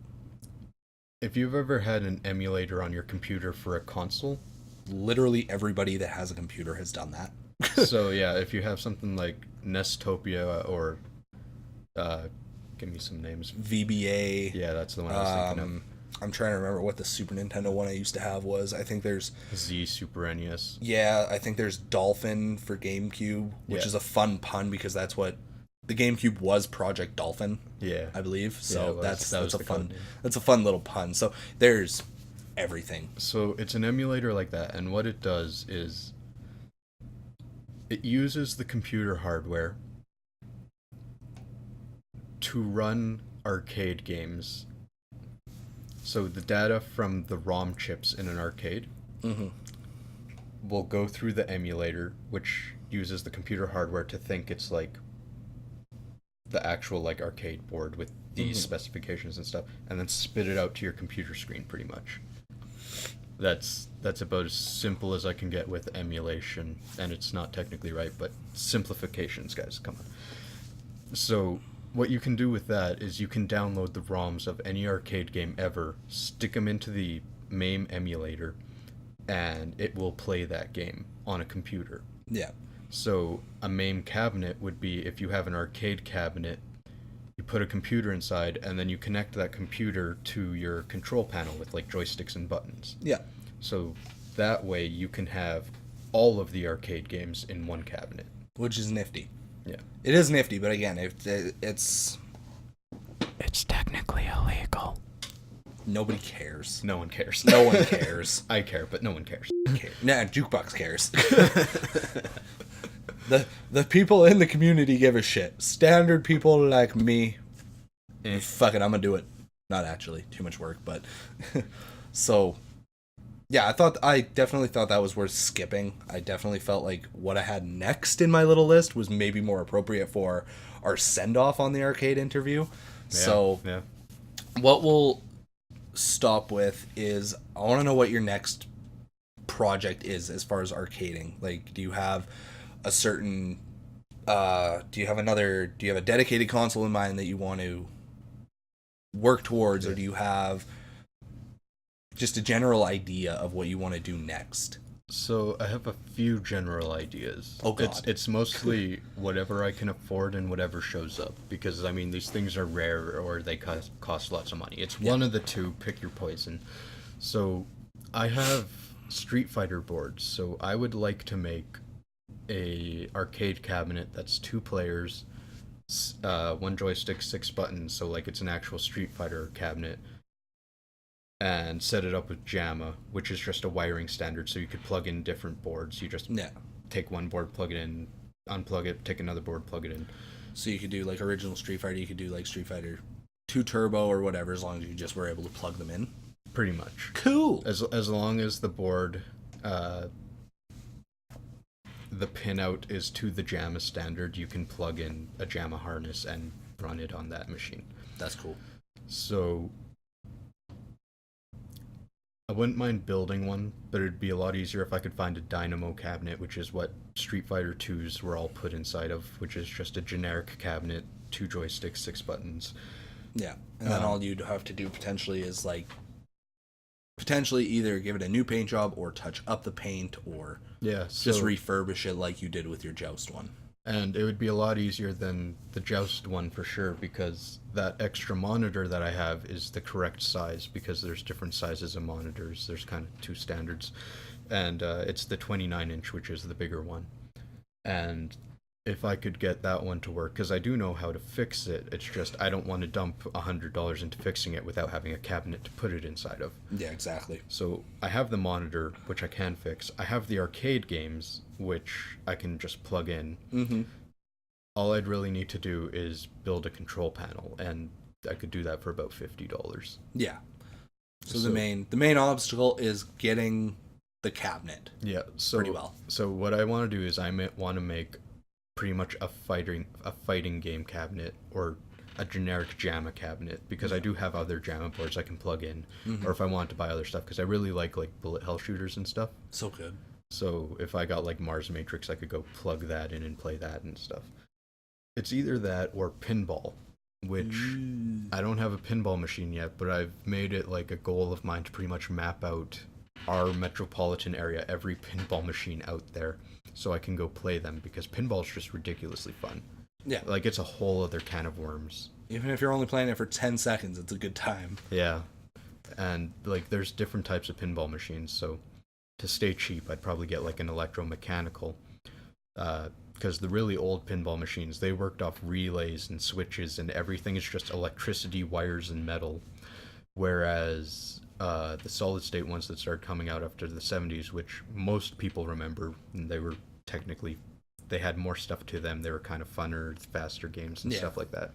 if you've ever had an emulator on your computer for a console, Literally everybody that has a computer has done that. so yeah, if you have something like Nestopia or give me some names. VBA. Yeah, that's the one I was thinking of. I'm trying to remember what the Super Nintendo one I used to have was. I think there's Z Super NES. Yeah, I think there's Dolphin for GameCube, which is a fun pun because that's what the GameCube was, Project Dolphin. Yeah, I believe. So yeah, that's a fun name. That's a fun little pun. So there's everything. So it's an emulator like that, and what it does is it uses the computer hardware to run arcade games. So the data from the ROM chips in an arcade will go through the emulator, which uses the computer hardware to think it's like the actual like arcade board with these specifications and stuff, and then spit it out to your computer screen pretty much. That's about as simple as I can get with emulation, and it's not technically right, but simplifications, guys, come on. So what you can do with that is you can download the ROMs of any arcade game ever, stick them into the MAME emulator, and it will play that game on a computer. Yeah. So a MAME cabinet would be if you have an arcade cabinet, you put a computer inside, and then you connect that computer to your control panel with like joysticks and buttons. Yeah. So that way you can have all of the arcade games in one cabinet. Which is nifty. Yeah. It is nifty, but again, it's technically illegal. nobody cares. No one cares. No one cares. I care, but no one cares. Nah, Jukebox cares. The people in the community give a shit. Standard people like me, fuck it, I'm gonna do it. Not actually, too much work, but so yeah, I definitely thought that was worth skipping. I definitely felt like what I had next in my little list was maybe more appropriate for our send off on the arcade interview. Yeah. What we'll stop with is I want to know what your next project is as far as arcading. Like, do you have a certain do you have a dedicated console in mind that you want to work towards, or do you have just a general idea of what you want to do next? So I have a few general ideas. Oh God. It's mostly whatever I can afford and whatever shows up, because I mean these things are rare or they cost lots of money. It's one of the two, pick your poison. So I have Street Fighter boards, so I would like to make a arcade cabinet that's 2 players, 1 joystick, 6 buttons, so like it's an actual Street Fighter cabinet, and set it up with JAMA, which is just a wiring standard, so you could plug in different boards. You just take one board, plug it in, unplug it, take another board, plug it in. So you could do like original Street Fighter, you could do like Street Fighter 2 Turbo or whatever, as long as you just were able to plug them in. Pretty much. Cool. As long as the board, the pinout is to the JAMA standard, you can plug in a JAMA harness and run it on that machine. That's cool. So I wouldn't mind building one, but it'd be a lot easier if I could find a Dynamo cabinet, which is what Street Fighter 2s were all put inside of, which is just a generic cabinet, 2 joysticks, 6 buttons. Yeah, and then all you'd have to do potentially is like potentially either give it a new paint job or touch up the paint or just refurbish it like you did with your Joust one. And it would be a lot easier than the Joust one for sure, because that extra monitor that I have is the correct size, because there's different sizes of monitors. There's kind of 2 standards. And it's the 29-inch, which is the bigger one. And if I could get that one to work, because I do know how to fix it, it's just I don't want to dump $100 into fixing it without having a cabinet to put it inside of. Yeah, exactly. So I have the monitor, which I can fix. I have the arcade games, which I can just plug in. Mm-hmm. All I'd really need to do is build a control panel, and I could do that for about $50. Yeah. So the main obstacle is getting the cabinet. Yeah, so pretty well. So what I want to do is I want to make pretty much a fighting game cabinet, or a generic JAMA cabinet, because I do have other JAMA boards I can plug in, or if I want to buy other stuff, because I really like bullet hell shooters and stuff. So good. So if I got like Mars Matrix, I could go plug that in and play that and stuff. It's either that or pinball, which I don't have a pinball machine yet, but I've made it like a goal of mine to pretty much map out our metropolitan area, every pinball machine out there, so I can go play them, because pinball's just ridiculously fun. Yeah. Like, it's a whole other can of worms. Even if you're only playing it for 10 seconds, it's a good time. Yeah. And, like, there's different types of pinball machines, so to stay cheap, I'd probably get, like, an electromechanical. Because the really old pinball machines, they worked off relays and switches, and everything is just electricity, wires, and metal. Whereas the solid-state ones that started coming out after the 70s, which most people remember, and they were technically... they had more stuff to them. They were kind of funner, faster games and stuff like that.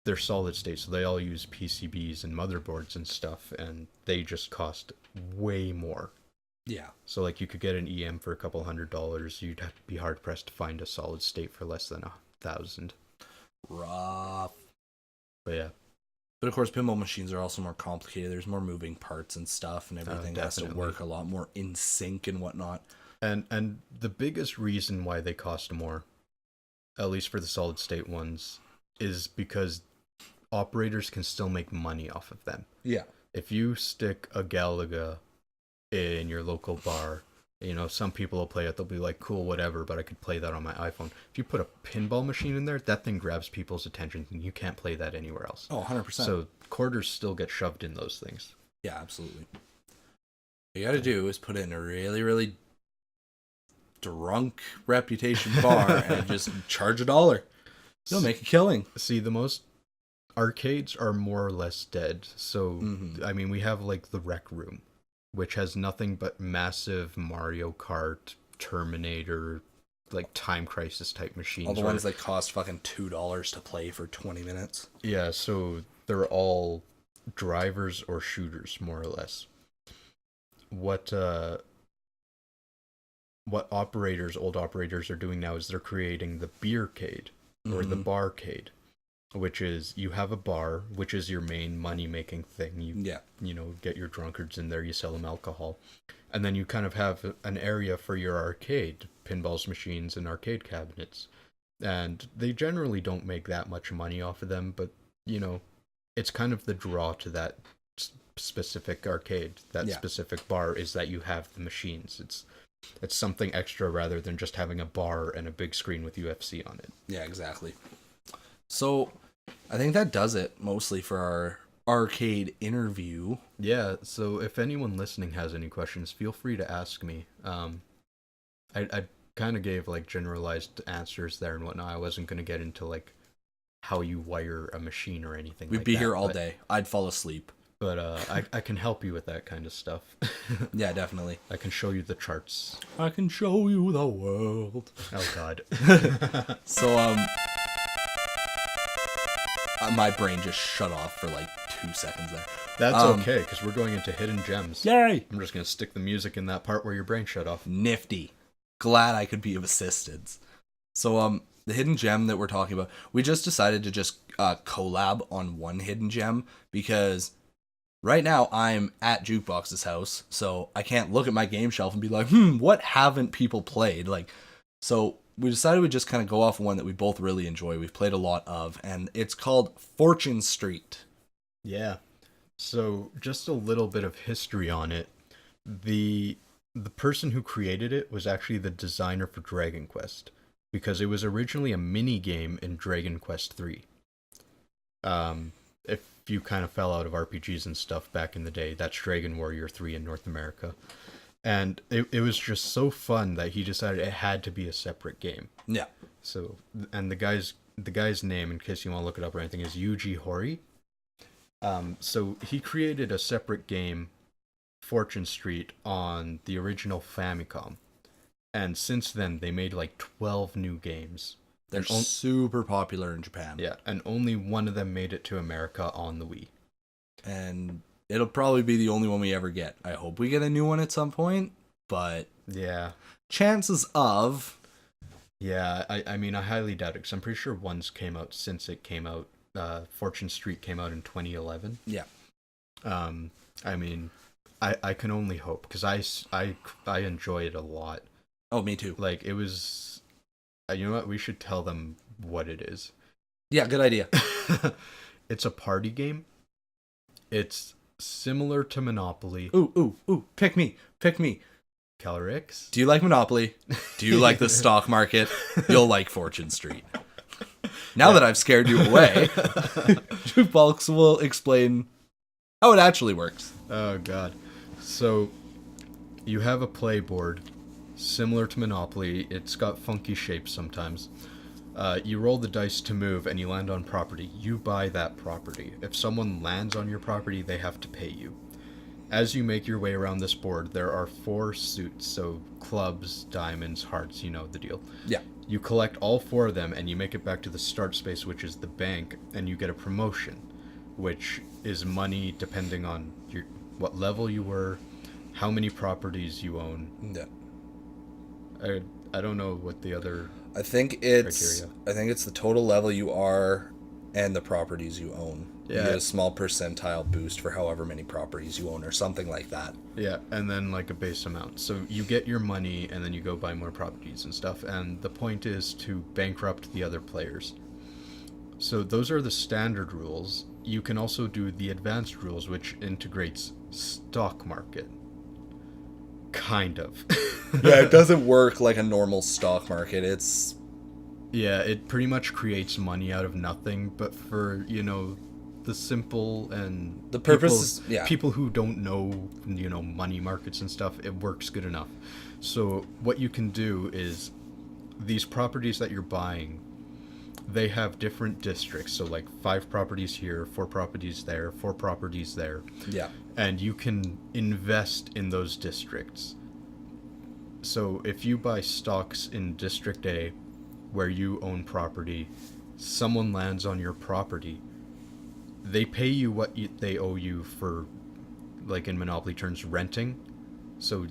They're solid state, so they all use PCBs and motherboards and stuff, and they just cost way more. Yeah. So, like, you could get an EM for a couple $100. You'd have to be hard pressed to find a solid state for less than $1,000. Rough. But yeah. But of course, pinball machines are also more complicated. There's more moving parts and stuff, and everything has to work a lot more in sync and whatnot. And the biggest reason why they cost more, at least for the solid state ones, is because operators can still make money off of them. Yeah. If you stick a Galaga in your local bar, you know, some people will play it, they'll be like, cool, whatever, but I could play that on my iPhone. If you put a pinball machine in there, that thing grabs people's attention, and you can't play that anywhere else. Oh, 100%. So quarters still get shoved in those things. Yeah, absolutely. What you gotta do is put it in a really, really drunk reputation bar and just charge $1. You'll make a killing. See, the most arcades are more or less dead. So, I mean, we have like the Rec Room, which has nothing but massive Mario Kart, Terminator, like Time Crisis type machines. All the ones that cost fucking $2 to play for 20 minutes. Yeah, so they're all drivers or shooters, more or less. What old operators are doing now is they're creating the beercade, or the barcade, which is, you have a bar, which is your main money-making thing. You know, get your drunkards in there, you sell them alcohol. And then you kind of have an area for your arcade, pinballs, machines, and arcade cabinets. And they generally don't make that much money off of them, but, you know, it's kind of the draw to that specific arcade, that specific bar, is that you have the machines. It's something extra rather than just having a bar and a big screen with UFC on it. Yeah, exactly. So, I think that does it mostly for our arcade interview. Yeah, so if anyone listening has any questions, feel free to ask me. I kind of gave like generalized answers there and whatnot. I wasn't going to get into like how you wire a machine or anything. We'd be here all day. I'd fall asleep. But I can help you with that kind of stuff. Yeah, definitely. I can show you the charts. I can show you the world. Oh, God. So, my brain just shut off for like 2 seconds there. That's okay, because we're going into hidden gems. Yay! I'm just going to stick the music in that part where your brain shut off. Nifty. Glad I could be of assistance. So, the hidden gem that we're talking about, we just decided to just collab on one hidden gem, because right now I'm at Jukebox's house, so I can't look at my game shelf and be like, what haven't people played? Like, so we decided we'd just kind of go off one that we both really enjoy. We've played a lot of, and it's called Fortune Street. Yeah. So just a little bit of history on it. The person who created it was actually the designer for Dragon Quest, because it was originally a mini game in Dragon Quest 3. If you kind of fell out of RPGs and stuff back in the day, that's Dragon Warrior 3 in North America. And it was just so fun that he decided it had to be a separate game. Yeah. So, and the guy's name, in case you want to look it up or anything, is Yuji Horii. So he created a separate game, Fortune Street, on the original Famicom. And since then, they made like 12 new games. They're super popular in Japan. Yeah, and only one of them made it to America on the Wii. And it'll probably be the only one we ever get. I hope we get a new one at some point, but yeah, chances of... Yeah, I mean, I highly doubt it, because I'm pretty sure one's came out since it came out. Fortune Street came out in 2011. Yeah. I mean, I can only hope, because I enjoy it a lot. Oh, me too. Like, it was... you know what? We should tell them what it is. Yeah, good idea. It's a party game. It's similar to Monopoly. Ooh, pick me. Kelryx? Do you like Monopoly? Do you like the stock market? You'll like Fortune Street. Now that I've scared you away, Jukebox will explain how it actually works. Oh, God. So, you have a play board similar to Monopoly. It's got funky shapes sometimes. You roll the dice to move, and you land on property. You buy that property. If someone lands on your property, they have to pay you. As you make your way around this board, there are 4 suits, so clubs, diamonds, hearts, you know the deal. Yeah. You collect all 4 of them, and you make it back to the start space, which is the bank, and you get a promotion, which is money depending on what level you were, how many properties you own. Yeah. I don't know what the other... I think it's criteria. the total level you are and the properties you own. Yeah. You get a small percentile boost for however many properties you own or something like that. Yeah, and then like a base amount. So you get your money and then you go buy more properties and stuff, and the point is to bankrupt the other players. So those are the standard rules. You can also do the advanced rules, which integrates stock market. Kind of. Yeah, it doesn't work like a normal stock market. Yeah, it pretty much creates money out of nothing, but for, you know, the simple and the purpose people who don't know, you know, money markets and stuff, it works good enough. So what you can do is these properties that you're buying, they have different districts. So like 5 properties here, 4 properties there, 4 properties there. Yeah. And you can invest in those districts. So if you buy stocks in District A, where you own property, someone lands on your property, they pay you what they owe you for, like in Monopoly terms, renting. So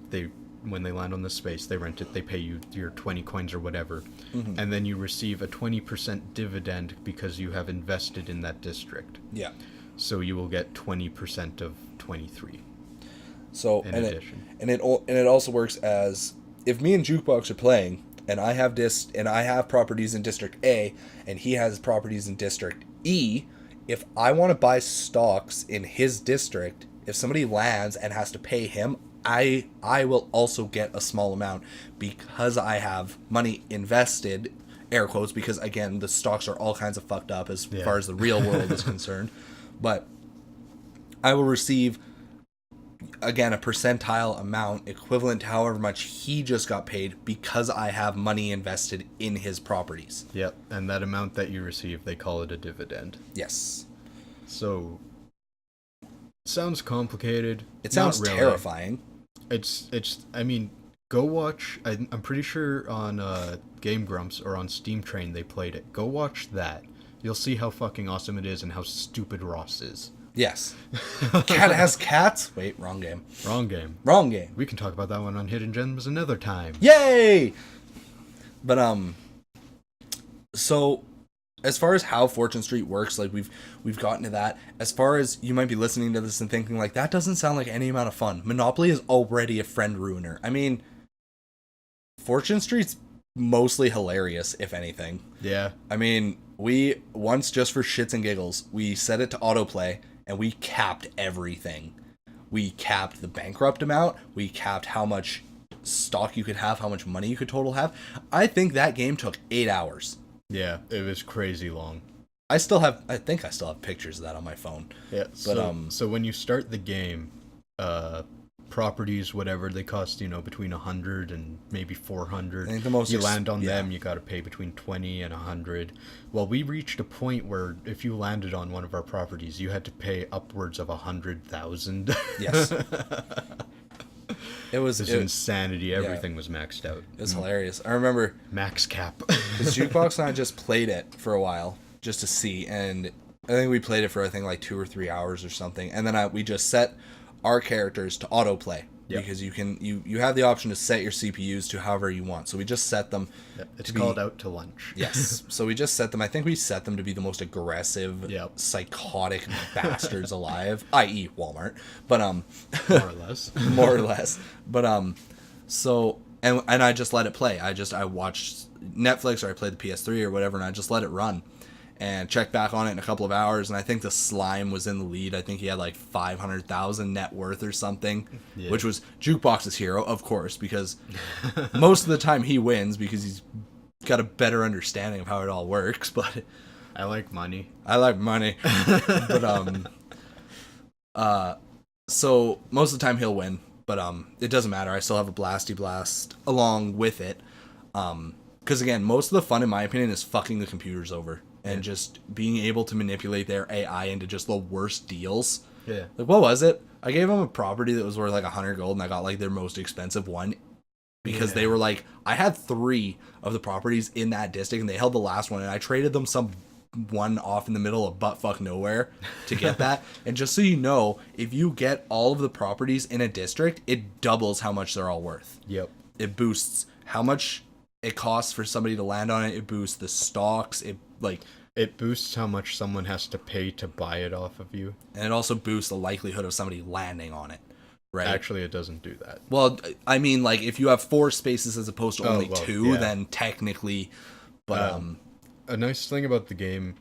when they land on the space, they rent it, they pay you your 20 coins or whatever, and then you receive a 20% dividend because you have invested in that district. Yeah. So you will get 20% of 23. So in addition. It also works as if me and Jukebox are playing, and I have properties in District A, and he has properties in District E. If I want to buy stocks in his district, if somebody lands and has to pay him, I will also get a small amount because I have money invested, air quotes, because again, the stocks are all kinds of fucked up as far as the real world is concerned. But I will receive, again, a percentile amount equivalent to however much he just got paid because I have money invested in his properties. Yep, and that amount that you receive, they call it a dividend. Yes. So, sounds complicated. It sounds terrifying. I mean, go watch, I'm pretty sure on Game Grumps or on Steam Train they played it. Go watch that. You'll see how fucking awesome it is and how stupid Ross is. Yes. Cat has cats? Wait, wrong game. Wrong game. Wrong game. We can talk about that one on Hidden Gems another time. Yay! But so as far as how Fortune Street works, like we've gotten to that. As far as you might be listening to this and thinking like that doesn't sound like any amount of fun. Monopoly is already a friend ruiner. I mean, Fortune Street's mostly hilarious, if anything. Yeah. I mean, we once, just for shits and giggles, we set it to autoplay and we capped everything. We capped the bankrupt amount. We capped how much stock you could have, how much money you could total have. I think that game took 8 hours. Yeah, it was crazy long. I think I still have pictures of that on my phone. Yeah, but so when you start the game, properties, whatever, they cost, between 100 and maybe 400. I think the most you land on them, you got to pay between 20 and 100. Well, we reached a point where if you landed on one of our properties, you had to pay upwards of 100,000. Yes. It was insanity. Everything was maxed out. It was hilarious. I remember max cap. Because Jukebox and I just played it for a while just to see, and I think we played it for like 2 or 3 hours or something, and then we just set our characters to autoplay. Yep. because you have the option to set your CPUs to however you want. So we just set them. Yep. It's called out to lunch. Yes. So we just set them. I think we set them to be the most aggressive, psychotic bastards alive, i.e. Walmart. But more or less. More or less. But so and I just let it play. I watched Netflix, or I played the PS3 or whatever, and I just let it run. And checked back on it in a couple of hours, and I think the slime was in the lead. I think he had like 500,000 net worth or something, which was Jukebox's hero, of course, because most of the time he wins because he's got a better understanding of how it all works. But I like money. But so most of the time he'll win, but it doesn't matter. I still have a blasty blast along with it, because again, most of the fun, in my opinion, is fucking the computers over. And just being able to manipulate their AI into just the worst deals. Yeah. Like, what was it? I gave them a property that was worth like 100 gold, and I got like their most expensive one. Because they were like, I had 3 of the properties in that district, and they held the last one, and I traded them some one off in the middle of buttfuck nowhere to get that. And just so you know, if you get all of the properties in a district, it doubles how much they're all worth. Yep. It boosts how much it costs for somebody to land on it. It boosts the stocks. It boosts how much someone has to pay to buy it off of you. And it also boosts the likelihood of somebody landing on it, right? Actually, it doesn't do that. Well, I mean, like, if you have 4 spaces as opposed to only 2, then technically, but... a nice thing about the game,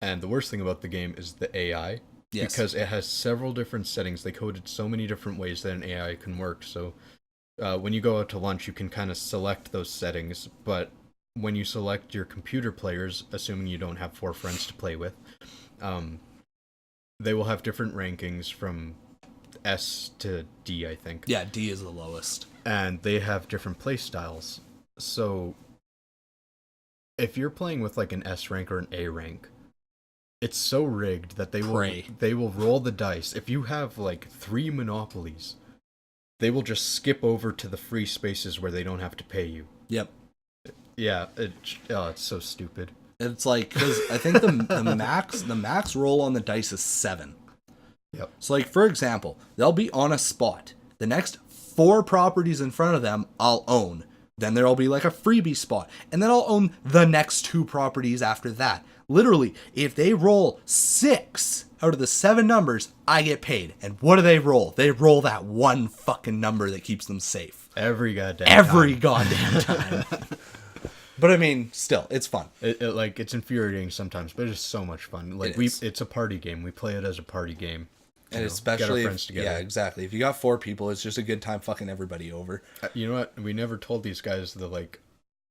and the worst thing about the game, is the AI. Yes. Because it has several different settings. They coded so many different ways that an AI can work, so... when you go out to lunch, you can kind of select those settings, but when you select your computer players, assuming you don't have 4 friends to play with, they will have different rankings from S to D, I think. Yeah, D is the lowest. And they have different play styles. So, if you're playing with like an S rank or an A rank, it's so rigged that they will roll the dice. If you have like 3 monopolies, they will just skip over to the free spaces where they don't have to pay you. Yep. Yeah, it's so stupid. It's like, because I think the max roll on the dice is 7. Yep. So, like, for example, they'll be on a spot. The next 4 properties in front of them, I'll own. Then there'll be like a freebie spot. And then I'll own the next 2 properties after that. Literally, if they roll 6 out of the 7 numbers, I get paid. And what do they roll? They roll that one fucking number that keeps them safe. Every goddamn time. But I mean, still, it's fun. It's infuriating sometimes, but it's so much fun. Like, it's a party game. We play it as a party game. And especially, get our friends together. Yeah, exactly. If you got 4 people, it's just a good time fucking everybody over. You know what? We never told these guys the, like,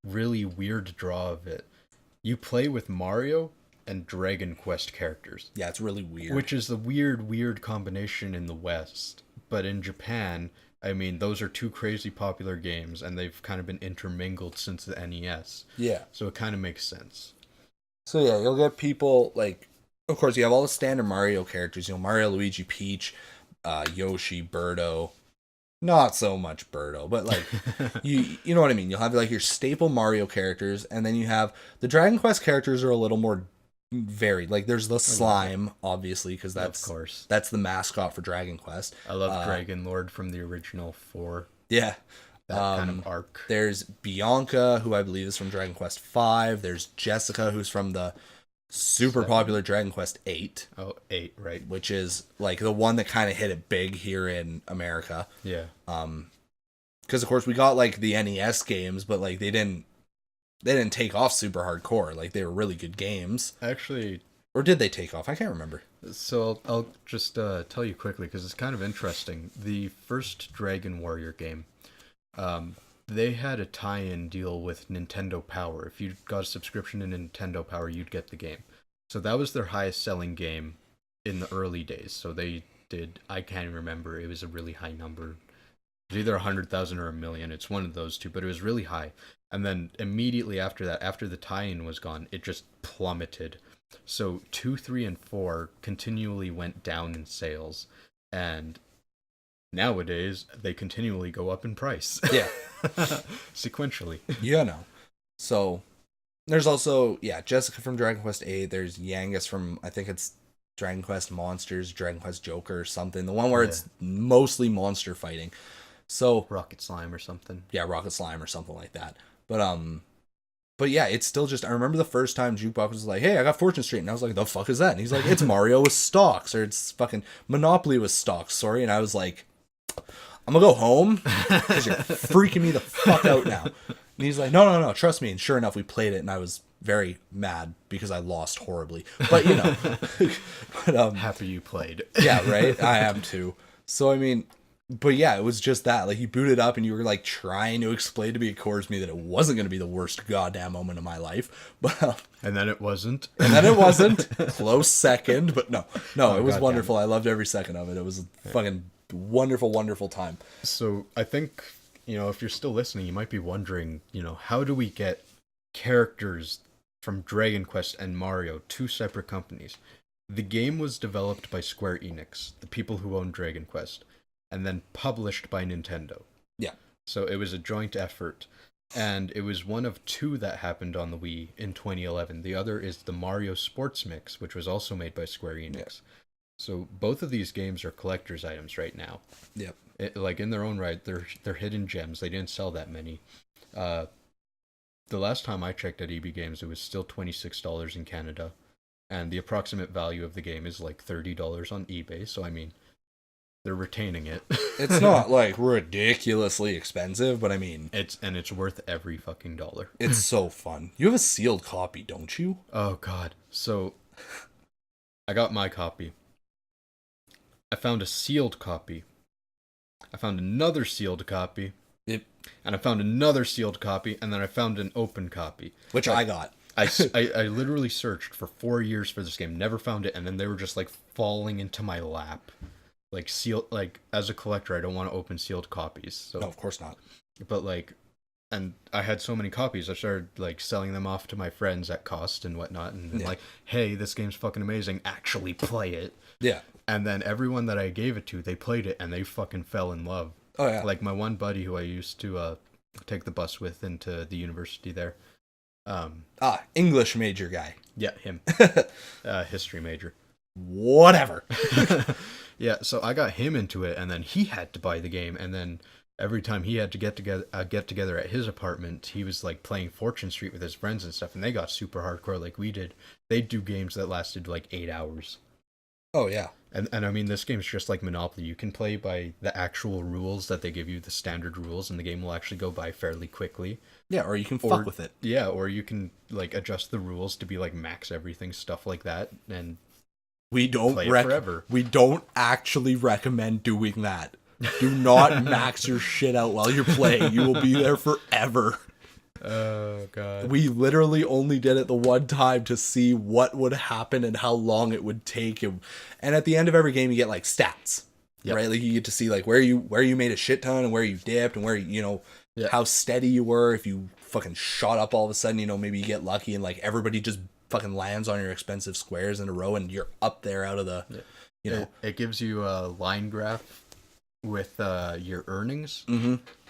really weird draw of it. You play with Mario and Dragon Quest characters. Yeah, it's really weird. Which is the weird combination in the West. But in Japan, I mean, those are 2 crazy popular games, and they've kind of been intermingled since the NES. Yeah. So it kind of makes sense. So yeah, you'll get people, like, of course, you have all the standard Mario characters, you know, Mario, Luigi, Peach, Yoshi, Birdo. Not so much Birdo, but, like, you know what I mean. You'll have, like, your staple Mario characters, and then you have the Dragon Quest characters are a little more varied. Like, there's the slime, obviously, because that's the mascot for Dragon Quest. I love Dragon Lord from the original 4. Yeah. That kind of arc. There's Bianca, who I believe is from Dragon Quest 5. There's Jessica, who's from the super popular Dragon Quest 8. Oh, 8, right. Which is, like, the one that kind of hit it big here in America. Yeah. Because, of course, we got, like, the NES games, but, like, they didn't take off super hardcore. Like, they were really good games. Actually... Or did they take off? I can't remember. So I'll just tell you quickly, because it's kind of interesting. The first Dragon Warrior game, they had a tie-in deal with Nintendo Power. If you got a subscription to Nintendo Power, you'd get the game. So that was their highest selling game in the early days. So they did, I can't even remember, it was a really high number. It was either 100,000 or 1 million. It's one of those 2, but it was really high. And then immediately after that, after the tie-in was gone, it just plummeted. So 2, 3, and 4 continually went down in sales. And nowadays, they continually go up in price. Yeah. Sequentially. Yeah, no. So, there's also, Jessica from Dragon Quest 8. There's Yangus from, I think it's Dragon Quest Monsters, Dragon Quest Joker or something. The one where it's mostly monster fighting. So Rocket Slime or something. Yeah, Rocket Slime or something like that. But yeah, it's still just, I remember the first time Jukebox was like, hey, I got Fortune Street. And I was like, the fuck is that? And he's like, it's Mario with stocks, or it's fucking Monopoly with stocks, sorry. And I was like, I'm gonna go home because you're freaking me the fuck out now. And he's like, no, trust me. And sure enough, we played it, and I was very mad because I lost horribly. But, you know. Happy you played. Yeah, right? I am too. So, I mean, but yeah, it was just that. Like, you booted up and you were like trying to explain to me, towards me, that it wasn't going to be the worst goddamn moment of my life. But and then it wasn't. Close second, but no, it was wonderful. I loved every second of it. It was a fucking wonderful, wonderful time. So I think, you know, if you're still listening, you might be wondering, you know, how do we get characters from Dragon Quest and Mario, two separate companies? The game was developed by Square Enix, the people who own Dragon Quest, and then published by Nintendo. Yeah. So it was a joint effort, and it was one of two that happened on the Wii in 2011. The other is the Mario Sports Mix, which was also made by Square Enix. Yeah. So both of these games are collector's items right now. Yep. Like in their own right, they're hidden gems. They didn't sell that many. The last time I checked at EB Games, it was still $26 in Canada, and the approximate value of the game is like $30 on eBay. So I mean, they're retaining it. It's not like ridiculously expensive, but I mean, it's worth every fucking dollar. It's so fun. You have a sealed copy, don't you? Oh god. So I got my copy. I found a sealed copy. I found another sealed copy. Yep. And I found another sealed copy, and then I found an open copy. Which I got. I literally searched for 4 years for this game, never found it, and then they were just like falling into my lap. Like sealed, like as a collector, I don't want to open sealed copies. So, no, of course not. But like, and I had so many copies, I started like selling them off to my friends at cost and whatnot, and like, hey, this game's fucking amazing. Actually play it. Yeah. And then everyone that I gave it to, they played it and they fucking fell in love. Oh yeah. Like my one buddy who I used to take the bus with into the university there. English major guy. Yeah, him. History major. Whatever. Yeah, so I got him into it, and then he had to buy the game, and then every time he had to get together at his apartment, he was like playing Fortune Street with his friends and stuff, and they got super hardcore like we did. They'd do games that lasted like 8 hours. Oh yeah. And I mean, this game's just like Monopoly. You can play by the actual rules that they give you, the standard rules, and the game will actually go by fairly quickly. Yeah, or you can fuck with it. Yeah, or you can like adjust the rules to be like max everything, stuff like that, and we don't play it forever. We don't actually recommend doing that. Do not max your shit out while you're playing. You will be there forever. Oh god. We literally only did it the one time to see what would happen and how long it would take. And at the end of every game you get like stats. Yep. Right? Like you get to see like where you made a shit ton and where you dipped and where you know how steady you were. If you fucking shot up all of a sudden, you know, maybe you get lucky and like everybody just fucking lands on your expensive squares in a row and you're up there out of the you know. It gives you a line graph with your earnings,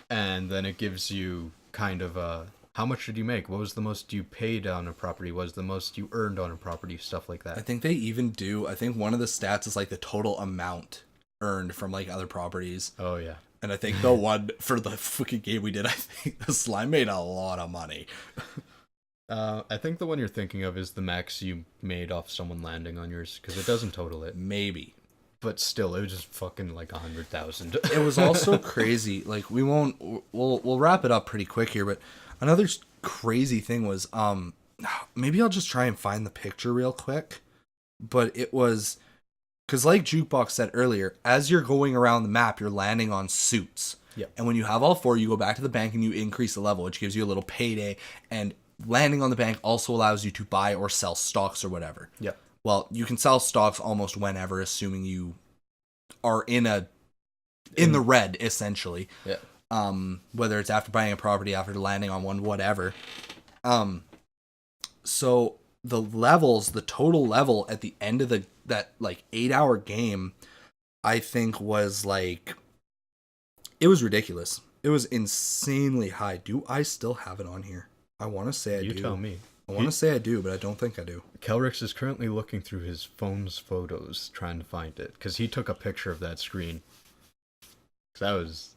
and then it gives you kind of how much did you make? What was the most you paid on a property? What was the most you earned on a property? Stuff like that. I think they even do. I think one of the stats is like the total amount earned from like other properties. Oh yeah. And I think the one for the fucking game we did, I think the slime made a lot of money. I think the one you're thinking of is the max you made off someone landing on yours, because it doesn't total it. Maybe. But still, it was just fucking like 100,000. It was also crazy. Like we'll wrap it up pretty quick here, but another crazy thing was, maybe I'll just try and find the picture real quick. But it was, because like Jukebox said earlier, as you're going around the map, you're landing on suits. Yeah. And when you have all four, you go back to the bank and you increase the level, which gives you a little payday. And landing on the bank also allows you to buy or sell stocks or whatever. Yeah. Well, you can sell stocks almost whenever, assuming you are in the red, essentially. Yeah. Whether it's after buying a property, after landing on one, whatever. So the levels, the total level at the end of that like 8-hour game, I think was like, it was ridiculous. It was insanely high. Do I still have it on here? I want to say I do. You tell me. I want to say I do, but I don't think I do. Kelryx is currently looking through his phone's photos trying to find it because he took a picture of that screen. That was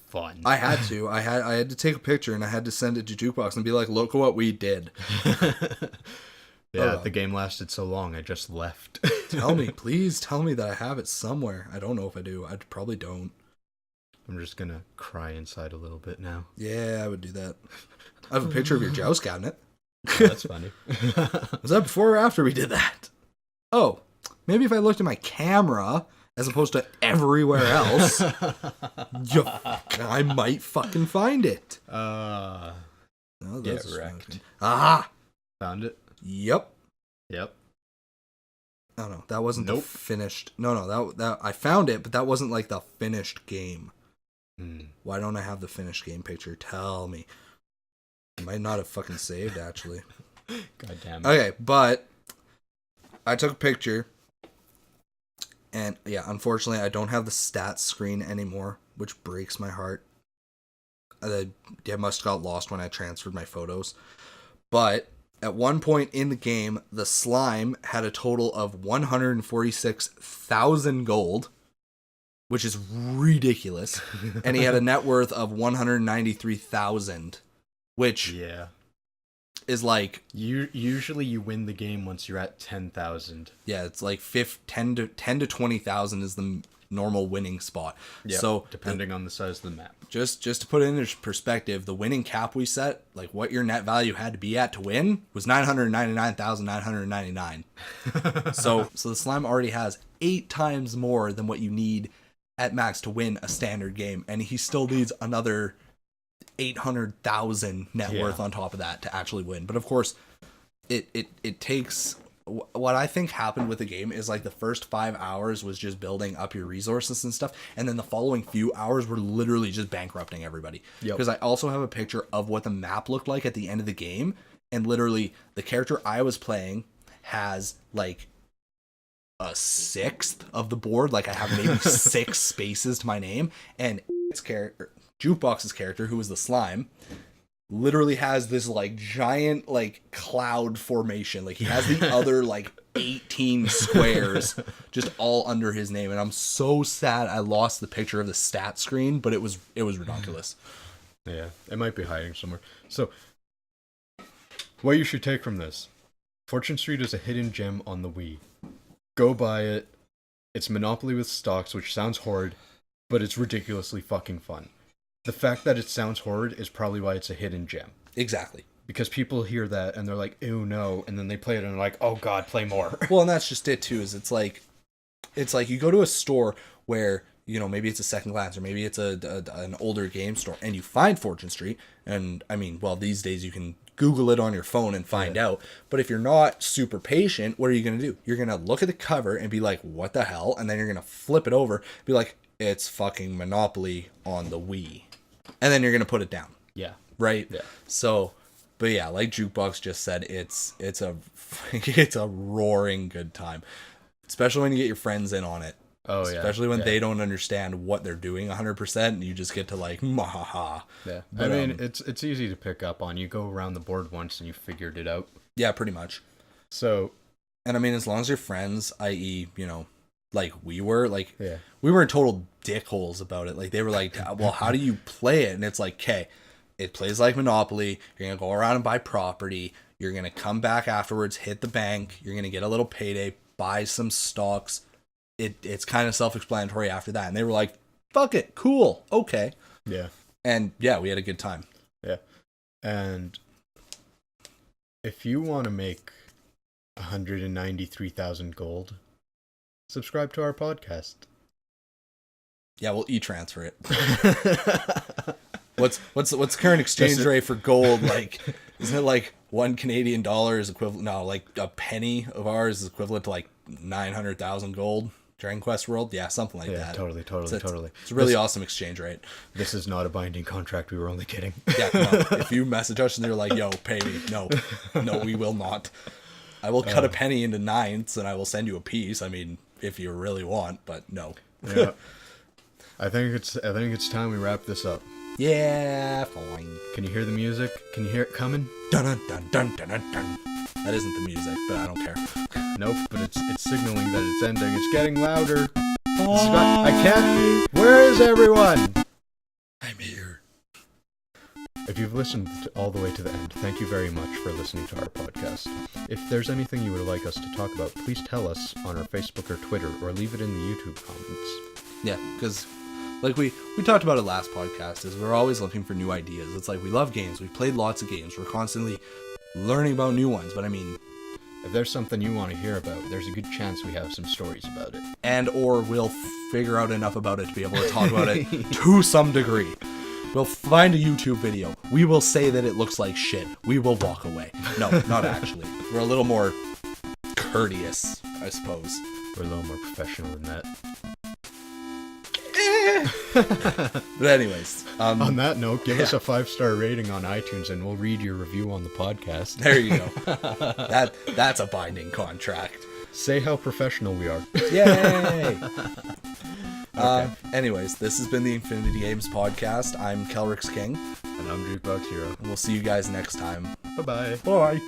fun. I had to. I had to take a picture and I had to send it to Jukebox and be like, "Look what we did." Yeah, the game lasted so long, I just left. Please tell me that I have it somewhere. I don't know if I do. I probably don't. I'm just gonna cry inside a little bit now. Yeah, I would do that. I have a picture of your joust cabinet. Oh, that's funny. Was that before or after we did that? Oh, maybe if I looked at my camera as opposed to everywhere else, I might fucking find it. No, that's get wrecked. Ah! Found it? Yep. Oh no, that wasn't the finished. No, that I found it, but that wasn't like the finished game. Why don't I have the finished game picture? Tell me. I might not have fucking saved, actually. God damn it. Okay, but I took a picture, and yeah, unfortunately, I don't have the stats screen anymore, which breaks my heart. I must have got lost when I transferred my photos. But at one point in the game, the slime had a total of 146,000 gold, which is ridiculous. And he had a net worth of 193,000, which is like... Usually you win the game once you're at 10,000. Yeah, it's like 10 to 20,000 is the normal winning spot. Yep, so depending on the size of the map. Just to put it in perspective, the winning cap we set, like what your net value had to be at to win, was 999,999. So the slime already has 8 times more than what you need at max to win a standard game, and he still needs another 800,000 net worth on top of that to actually win. But of course, it takes... What I think happened with the game is like the first 5 hours was just building up your resources and stuff, and then the following few hours were literally just bankrupting everybody. Because I also have a picture of what the map looked like at the end of the game, and literally the character I was playing has like a sixth of the board. Like I have maybe 6 spaces to my name, and Jukebox's character, who was the slime, literally has this like giant like cloud formation. Like he has the other like 18 squares just all under his name, and I'm so sad I lost the picture of the stat screen, but it was ridiculous. Yeah, it might be hiding somewhere. So what you should take from this: Fortune Street is a hidden gem on the Wii. Go buy it. It's Monopoly with stocks, which sounds horrid, but it's ridiculously fucking fun. The fact that it sounds horrid is probably why it's a hidden gem. Exactly. Because people hear that and they're like, ew, no. And then they play it and they're like, oh god, play more. Well, and that's just it too, is it's like you go to a store where, you know, maybe it's a Second Glance or maybe it's an older game store, and you find Fortune Street. And I mean, well, these days you can Google it on your phone and find out. But if you're not super patient, what are you going to do? You're going to look at the cover and be like, what the hell? And then you're going to flip it over, be like, it's fucking Monopoly on the Wii. And then you're going to put it down. Yeah. Right? Yeah. So, but yeah, like Jukebox just said, it's a roaring good time. Especially when you get your friends in on it. Oh, yeah. Especially when they don't understand what they're doing 100%, and you just get to like, mahaha. Yeah. But, I mean, it's easy to pick up on. You go around the board once and you figured it out. Yeah, pretty much. So. And I mean, as long as you're friends, i.e., you know, like we were, like, we weren't total dickholes about it. Like, they were like, well, how do you play it? And it's like, okay, it plays like Monopoly. You're going to go around and buy property. You're going to come back afterwards, hit the bank. You're going to get a little payday, buy some stocks. It's kind of self-explanatory after that. And they were like, fuck it, cool, okay. Yeah. And yeah, we had a good time. Yeah. And if you want to make 193,000 gold, subscribe to our podcast. Yeah, we'll e-transfer it. What's the current exchange rate for gold? Like, isn't it like $1 Canadian is equivalent? No, like a penny of ours is equivalent to like 900,000 gold. Dragon Quest World, yeah, something like that. Totally. It's a really awesome exchange rate. This is not a binding contract. We were only kidding. Yeah, no, if you message us and they're like, "Yo, pay me," no, we will not. I will cut a penny into ninths and I will send you a piece. I mean, if you really want, but no. Yeah. I think it's time we wrap this up. Yeah, fine. Can you hear the music? Can you hear it coming? Dun dun dun dun dun dun dun. That isn't the music, but I don't care. Nope, but it's signaling that it's ending. It's getting louder. I can't. Where is everyone? I'm here. If you've listened all the way to the end, thank you very much for listening to our podcast. If there's anything you would like us to talk about, please tell us on our Facebook or Twitter, or leave it in the YouTube comments. Yeah, because like we talked about it last podcast, is we're always looking for new ideas. It's like we love games. We've played lots of games. We're constantly learning about new ones. But I mean, if there's something you want to hear about, there's a good chance we have some stories about it. And or we'll figure out enough about it to be able to talk about it to some degree. We'll find a YouTube video. We will say that it looks like shit. We will walk away. No, not actually. We're a little more courteous, I suppose. We're a little more professional than that. But anyways. On that note, give us a 5-star rating on iTunes and we'll read your review on the podcast. There you go. That's a binding contract. Say how professional we are. Yay! Okay. Anyways, this has been the Infinity Games podcast. I'm KelryxsKing. And I'm Jukeboxhero. And we'll see you guys next time. Bye-bye. Bye.